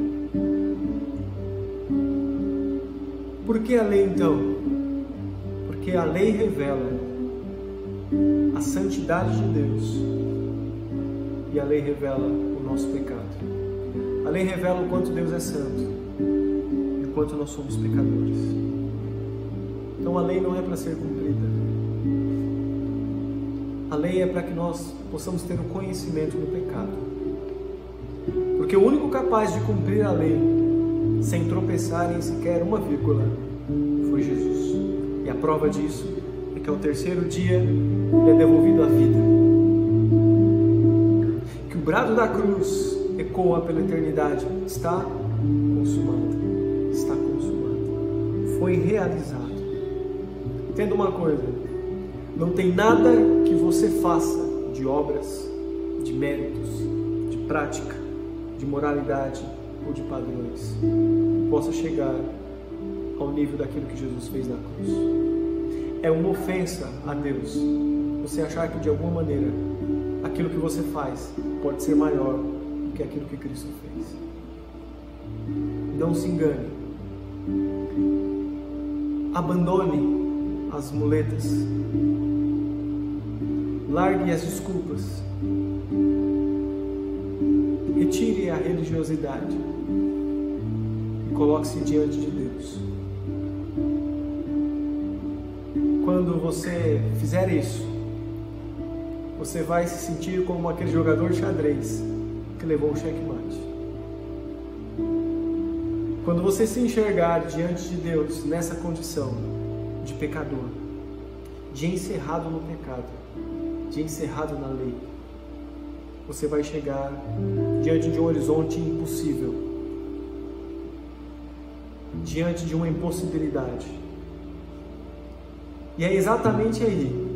Por que a lei então? Porque a lei revela a santidade de Deus e a lei revela o nosso pecado. A lei revela o quanto Deus é santo e o quanto nós somos pecadores. Então a lei não é para ser cumprida. A lei é para que nós possamos ter o conhecimento do pecado. Porque o único capaz de cumprir a lei sem tropeçar em sequer uma vírgula foi Jesus. E a prova disso é que ao terceiro dia ele é devolvido à vida. Que o brado da cruz ecoa pela eternidade: está consumado, está consumado, foi realizado. Entenda uma coisa: não tem nada que você faça de obras, de méritos, de prática, de moralidade ou de padrões que possa chegar ao nível daquilo que Jesus fez na cruz. É uma ofensa a Deus você achar que de alguma maneira aquilo que você faz pode ser maior do que aquilo que Cristo fez. Não se engane. Abandone as muletas. Largue as desculpas. Retire a religiosidade e coloque-se diante de Deus. Quando você fizer isso, você vai se sentir como aquele jogador de xadrez que levou o checkmate. Quando você se enxergar diante de Deus nessa condição de pecador, de encerrado no pecado, de encerrado na lei, você vai chegar diante de um horizonte impossível, diante de uma impossibilidade. E é exatamente aí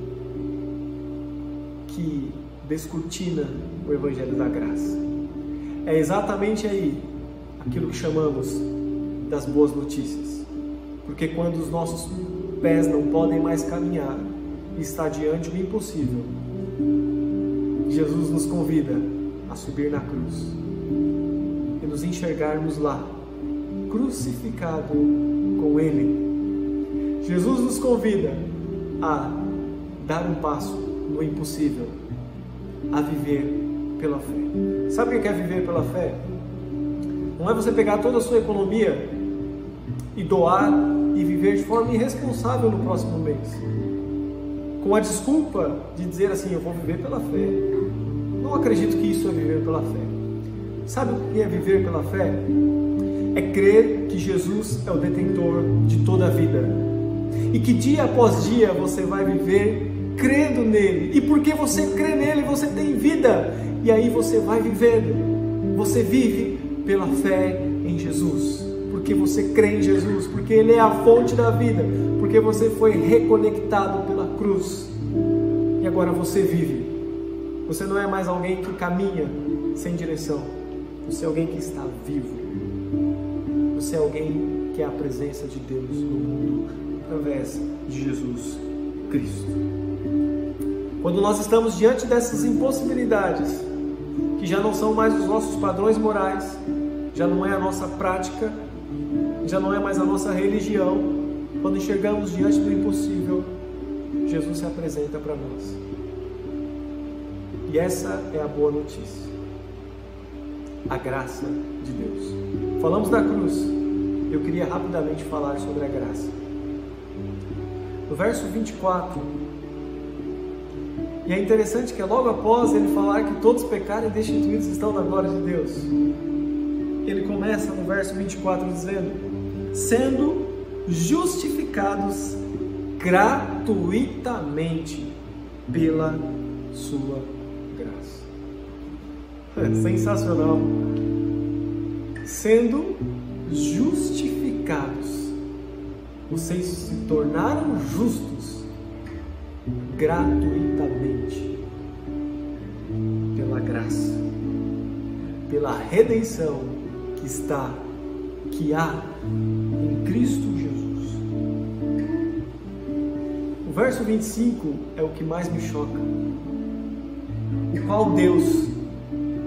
que descortina o Evangelho da Graça. É exatamente aí aquilo que chamamos das boas notícias. Porque quando os nossos pés não podem mais caminhar e está diante do impossível, Jesus nos convida a subir na cruz e nos enxergarmos lá, crucificado com Ele. Jesus nos convida a dar um passo no impossível, a viver pela fé. Sabe o que é viver pela fé? Não é você pegar toda a sua economia e doar e viver de forma irresponsável no próximo mês, com a desculpa de dizer assim, eu vou viver pela fé. Não acredito que isso é viver pela fé. Sabe o que é viver pela fé? É crer que Jesus é o detentor de toda a vida e que dia após dia você vai viver crendo nele, e porque você crê nele, você tem vida, e aí você vai vivendo. Você vive pela fé em Jesus, porque você crê em Jesus, porque Ele é a fonte da vida, porque você foi reconectado pela cruz, e agora você vive. Você não é mais alguém que caminha sem direção, você é alguém que está vivo, você é alguém que é a presença de Deus no mundo, através de Jesus Cristo. Quando nós estamos diante dessas impossibilidades, que já não são mais os nossos padrões morais, já não é a nossa prática, já não é mais a nossa religião, quando enxergamos diante do impossível, Jesus se apresenta para nós. E essa é a boa notícia, a graça de Deus. Falamos da cruz, eu queria rapidamente falar sobre a graça. No verso 24, e é interessante que logo após ele falar que todos pecaram e destituídos estão da glória de Deus, ele começa no verso 24 dizendo, sendo justificados gratuitamente pela sua graça. É sensacional. Sendo justificados, vocês se tornaram justos gratuitamente pela graça, pela redenção que há em Cristo Jesus. O verso 25 é o que mais me choca, o qual Deus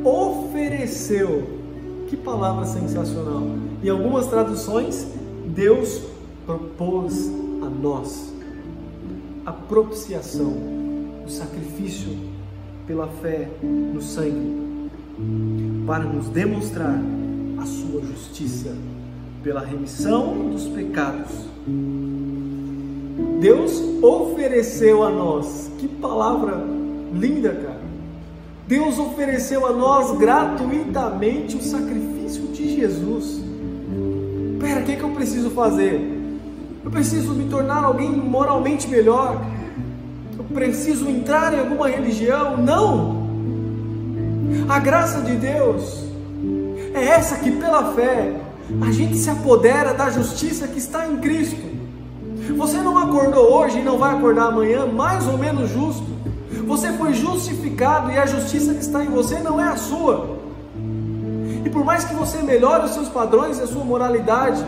ofereceu. Que palavra sensacional! Em algumas traduções, Deus propôs a nós a propiciação, o sacrifício pela fé no sangue, para nos demonstrar a sua justiça pela remissão dos pecados. Deus ofereceu a nós, que palavra linda, cara! Deus ofereceu a nós gratuitamente o sacrifício de Jesus. Pera, o que eu preciso fazer? Eu preciso me tornar alguém moralmente melhor? Eu preciso entrar em alguma religião? Não! A graça de Deus é essa que pela fé a gente se apodera da justiça que está em Cristo. Você não acordou hoje e não vai acordar amanhã mais ou menos justo. Você foi justificado e a justiça que está em você não é a sua. E por mais que você melhore os seus padrões e a sua moralidade,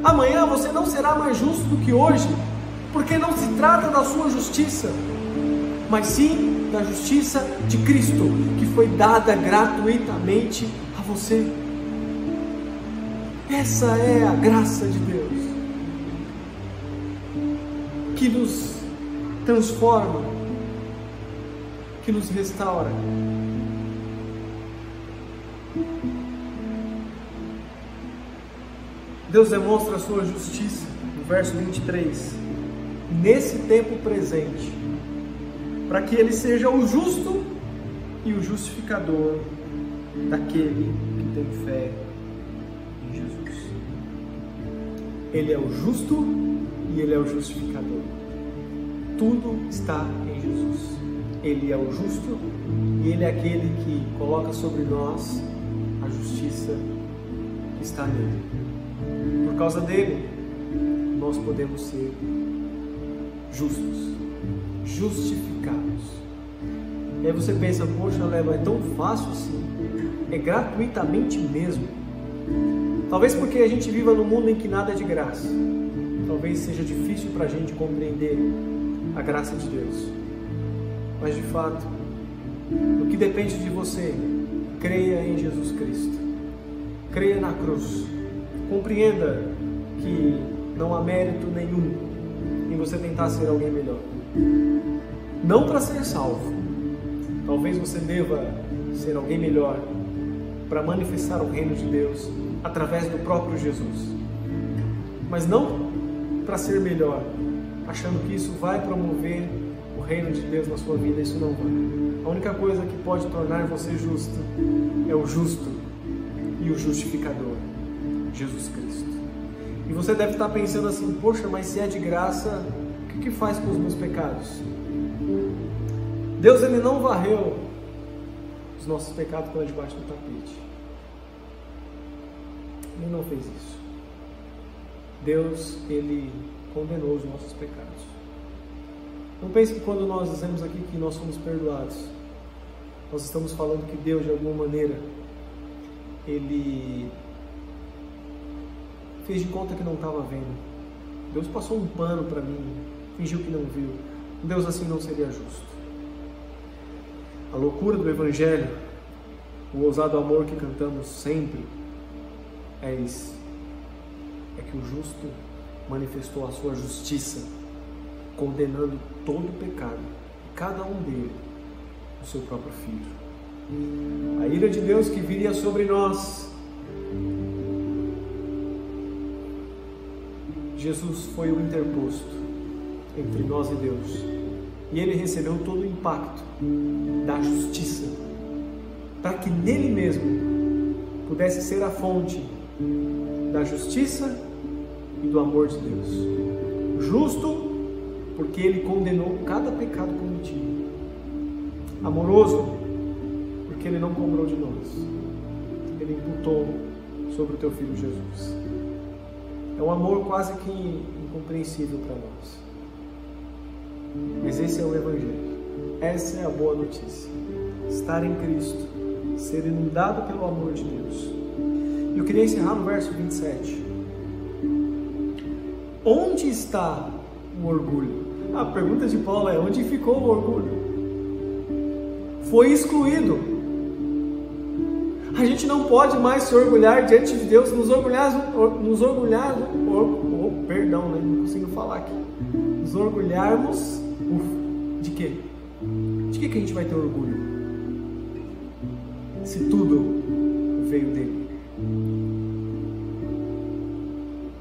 amanhã você não será mais justo do que hoje, porque não se trata da sua justiça, mas sim da justiça de Cristo, que foi dada gratuitamente a você. Essa é a graça de Deus, que nos transforma, que nos restaura. Deus demonstra a sua justiça no verso 23, nesse tempo presente, para que Ele seja o justo e o justificador daquele que tem fé em Jesus. Ele é o justo e Ele é o justificador. Tudo está em Jesus. Ele é o justo e Ele é aquele que coloca sobre nós a justiça que está nele. Por causa dele, nós podemos ser justos, justificados. E aí você pensa, poxa, Léo, é tão fácil assim? É gratuitamente mesmo? Talvez porque a gente viva num mundo em que nada é de graça. Talvez seja difícil para a gente compreender a graça de Deus. Mas de fato, No que depende de você, creia em Jesus Cristo. Creia na cruz. Compreenda que não há mérito nenhum em você tentar ser alguém melhor. Não para ser salvo. Talvez você deva ser alguém melhor para manifestar o reino de Deus através do próprio Jesus. Mas não para ser melhor, achando que isso vai promover o reino de Deus na sua vida. Isso não vai. A única coisa que pode tornar você justo é o justo e o justificador, Jesus Cristo. E você deve estar pensando assim: poxa, mas se é de graça, o que faz com os meus pecados? Deus, Ele não varreu os nossos pecados para debaixo do tapete. Ele não fez isso. Deus, Ele condenou os nossos pecados. Não pense que quando nós dizemos aqui que nós somos perdoados, nós estamos falando que Deus, de alguma maneira, Ele fez de conta que não estava vendo. Deus passou um pano para mim, fingiu que não viu. Deus assim não seria justo. A loucura do Evangelho, o ousado amor que cantamos sempre, é isso. É que o justo manifestou a sua justiça, condenando todo o pecado, cada um dele, o seu próprio Filho. A ira de Deus que viria sobre nós, Jesus foi o interposto entre nós e Deus, e Ele recebeu todo o impacto da justiça, para que nele mesmo pudesse ser a fonte da justiça e do amor de Deus. Justo, porque Ele condenou cada pecado cometido. Amoroso, porque Ele não cobrou de nós. Ele imputou sobre o Teu Filho Jesus. É um amor quase que incompreensível para nós. Mas esse é o Evangelho. Essa é a boa notícia. Estar em Cristo, ser inundado pelo amor de Deus. Eu queria encerrar no verso 27. Onde está o orgulho? A pergunta de Paulo é: onde ficou o orgulho? Foi excluído. A gente não pode mais se orgulhar diante de Deus, nos orgulharmos de quê? De que a gente vai ter orgulho? Se tudo veio dele.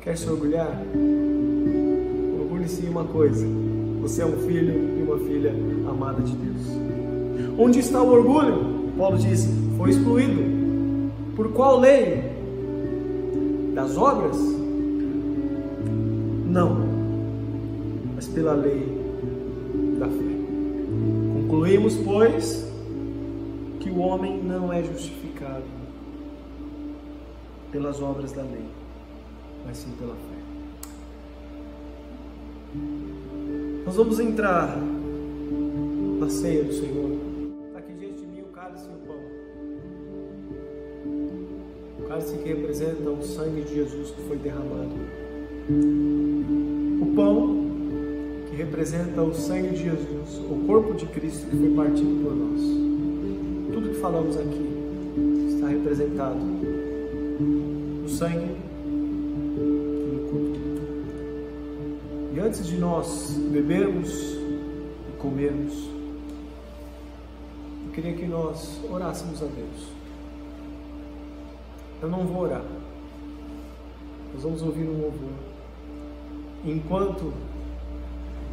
Quer se orgulhar? Orgulhe-se em uma coisa: você é um filho e uma filha amada de Deus. Onde está o orgulho? Paulo diz: foi excluído. Por qual lei? Das obras? Não, mas pela lei da fé. Concluímos, pois, que o homem não é justificado pelas obras da lei, mas sim pela fé. Nós vamos entrar na ceia do Senhor. Está aqui diante de mim o cálice e o pão. O cálice que representa o sangue de Jesus que foi derramado. O pão que representa o sangue de Jesus, o corpo de Cristo que foi partido por nós. Tudo que falamos aqui está representado no sangue e no corpo. E antes de nós bebermos e comermos, eu queria que nós orássemos a Deus. Eu não vou orar. Nós vamos ouvir um louvor. Enquanto o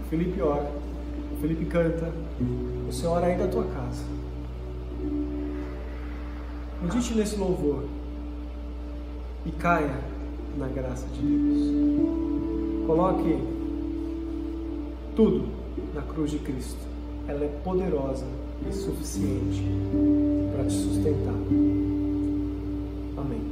Felipe ora, o Felipe canta, você ora aí da tua casa. Medite nesse louvor e caia na graça de Deus. Coloque tudo na cruz de Cristo. Ela é poderosa e suficiente para te sustentar. Amém.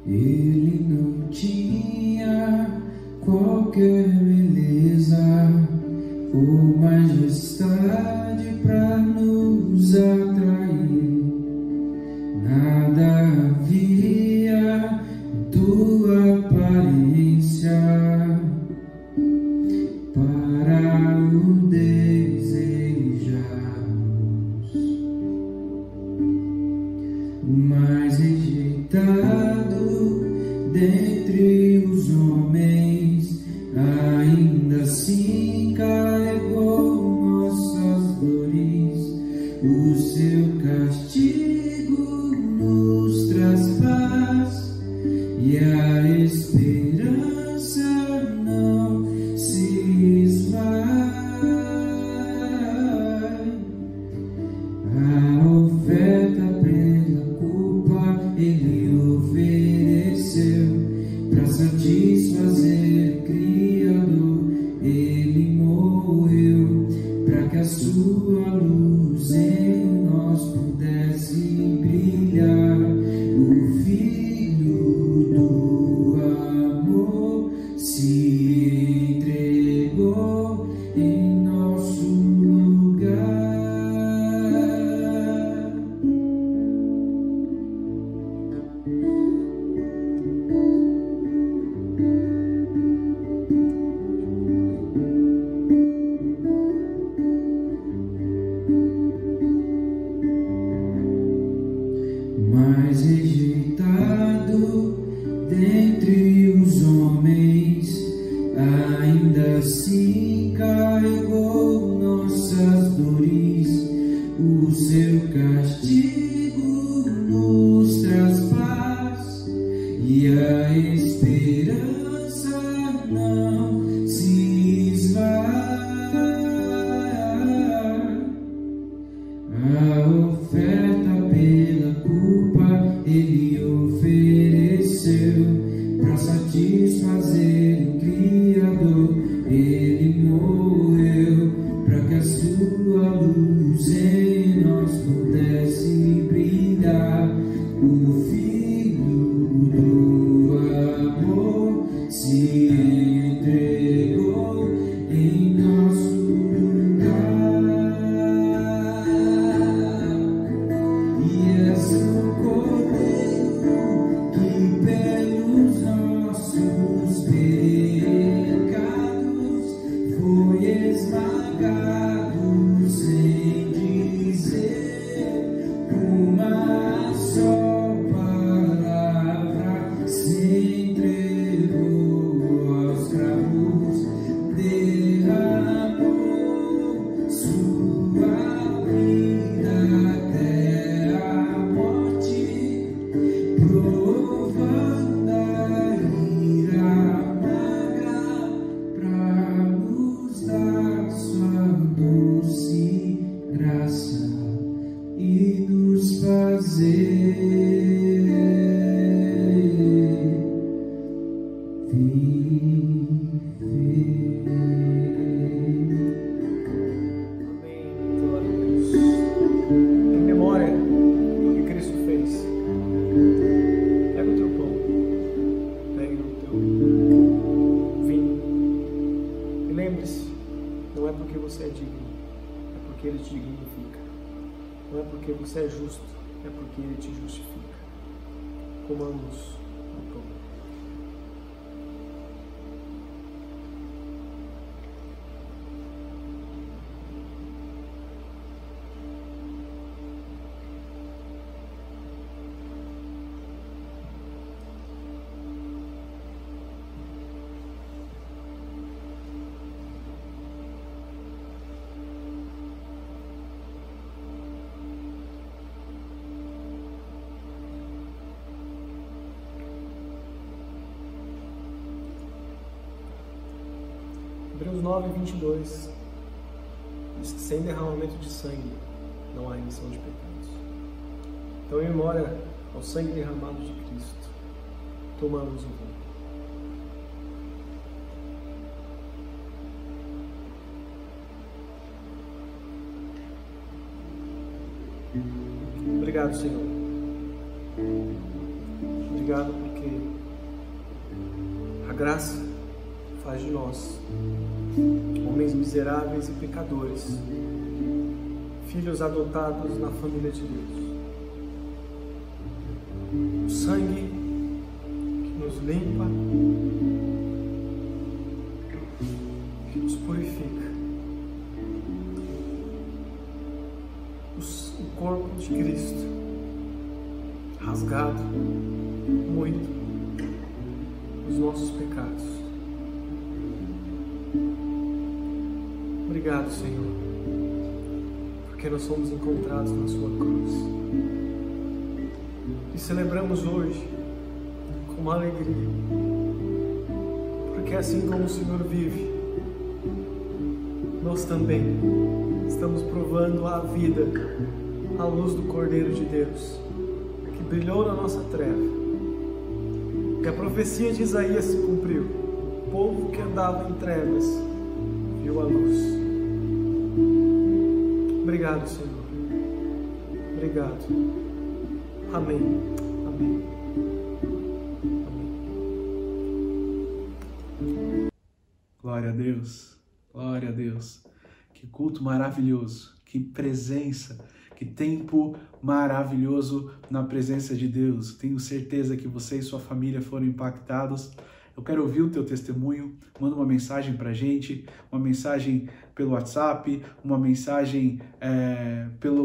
Ele não tinha qualquer beleza ou majestade para nos atrair. O seu castigo nos traz paz e a esperança não se esvai. A oferta pela culpa ele ofereceu para satisfazer o Criador. Ele morreu para que a sua luz em nós pudesse brilhar. O Filho do amor se entregou em nosso lugar. Mas rejeitado dentre os homens, ainda assim carregou nossas dores. O seu castigo nos traz paz e a esperança não se esvai. A oferta pela culpa ele ofereceu para satisfazer o Criador. Ele morreu para que a sua luz em nós pudesse brilhar. O Filho do amor se entregou em nosso lugar. E és o Cordeiro que pelos nossos pecados foi esmagado, sem dizer uma só palavra, se entregou aos cravos, derramou sua vida até a morte, provando a ira amarga pra nos dar sua doce graça e nos fazer viver. Amém. Glória a Deus. Em memória do que Cristo fez, pega o teu pão, pega o teu vinho e lembre-se, não é porque você é digno, é porque Ele te dignifica. Não é porque você é justo, é porque Ele te justifica. Comamos o pão. Hebreus 9:22 diz que sem derramamento de sangue não há remissão de pecados. Então, em memória ao sangue derramado de Cristo, tomamos o vinho. Obrigado, Senhor. Obrigado porque a graça faz de nós homens miseráveis e pecadores, filhos adotados na família de Deus. O sangue que nos limpa, que nos purifica. O corpo de Cristo, rasgado, moído, os nossos pecados. Obrigado, Senhor, porque nós fomos encontrados na sua cruz. E celebramos hoje com uma alegria, porque assim como o Senhor vive, nós também estamos provando a vida à luz do Cordeiro de Deus, que brilhou na nossa treva. E a profecia de Isaías se cumpriu. O povo que andava em trevas viu a luz. Obrigado, Senhor. Obrigado. Amém. Amém. Amém. Glória a Deus. Glória a Deus. Que culto maravilhoso. Que presença. Que tempo maravilhoso na presença de Deus. Tenho certeza que você e sua família foram impactados. Eu quero ouvir o teu testemunho. Manda uma mensagem pra gente, uma mensagem pelo WhatsApp, uma mensagem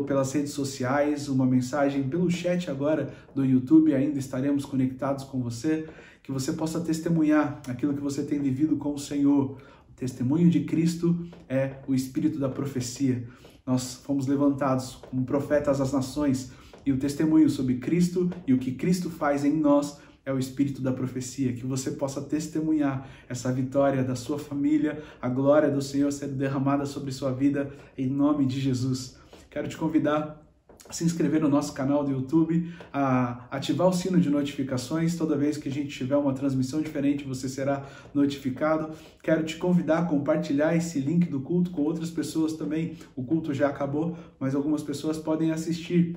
pelas redes sociais, uma mensagem pelo chat agora do YouTube. Ainda estaremos conectados com você. Que você possa testemunhar aquilo que você tem vivido com o Senhor. O testemunho de Cristo é o espírito da profecia. Nós fomos levantados como profetas às nações e o testemunho sobre Cristo e o que Cristo faz em nós é o espírito da profecia. Que você possa testemunhar essa vitória da sua família, a glória do Senhor sendo derramada sobre sua vida em nome de Jesus. Quero te convidar a se inscrever no nosso canal do YouTube, a ativar o sino de notificações. Toda vez que a gente tiver uma transmissão diferente, você será notificado. Quero te convidar a compartilhar esse link do culto com outras pessoas também. O culto já acabou, mas algumas pessoas podem assistir,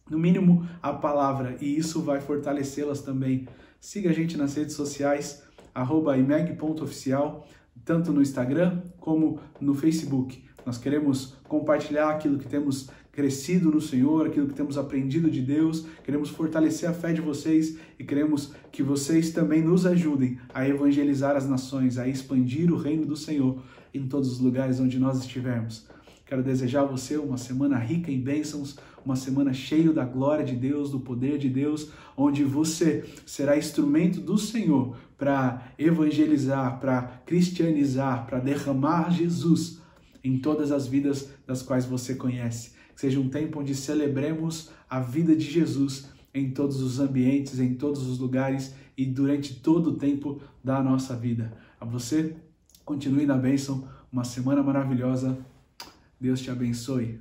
no mínimo, a palavra, e isso vai fortalecê-las também. Siga a gente nas redes sociais, @imeg.oficial, tanto no Instagram como no Facebook. Nós queremos compartilhar aquilo que temos crescido no Senhor, aquilo que temos aprendido de Deus, queremos fortalecer a fé de vocês e queremos que vocês também nos ajudem a evangelizar as nações, a expandir o reino do Senhor em todos os lugares onde nós estivermos. Quero desejar a você uma semana rica em bênçãos, uma semana cheia da glória de Deus, do poder de Deus, onde você será instrumento do Senhor para evangelizar, para cristianizar, para derramar Jesus em todas as vidas das quais você conhece. Que seja um tempo onde celebremos a vida de Jesus em todos os ambientes, em todos os lugares e durante todo o tempo da nossa vida. A você, continue na bênção, uma semana maravilhosa. Deus te abençoe.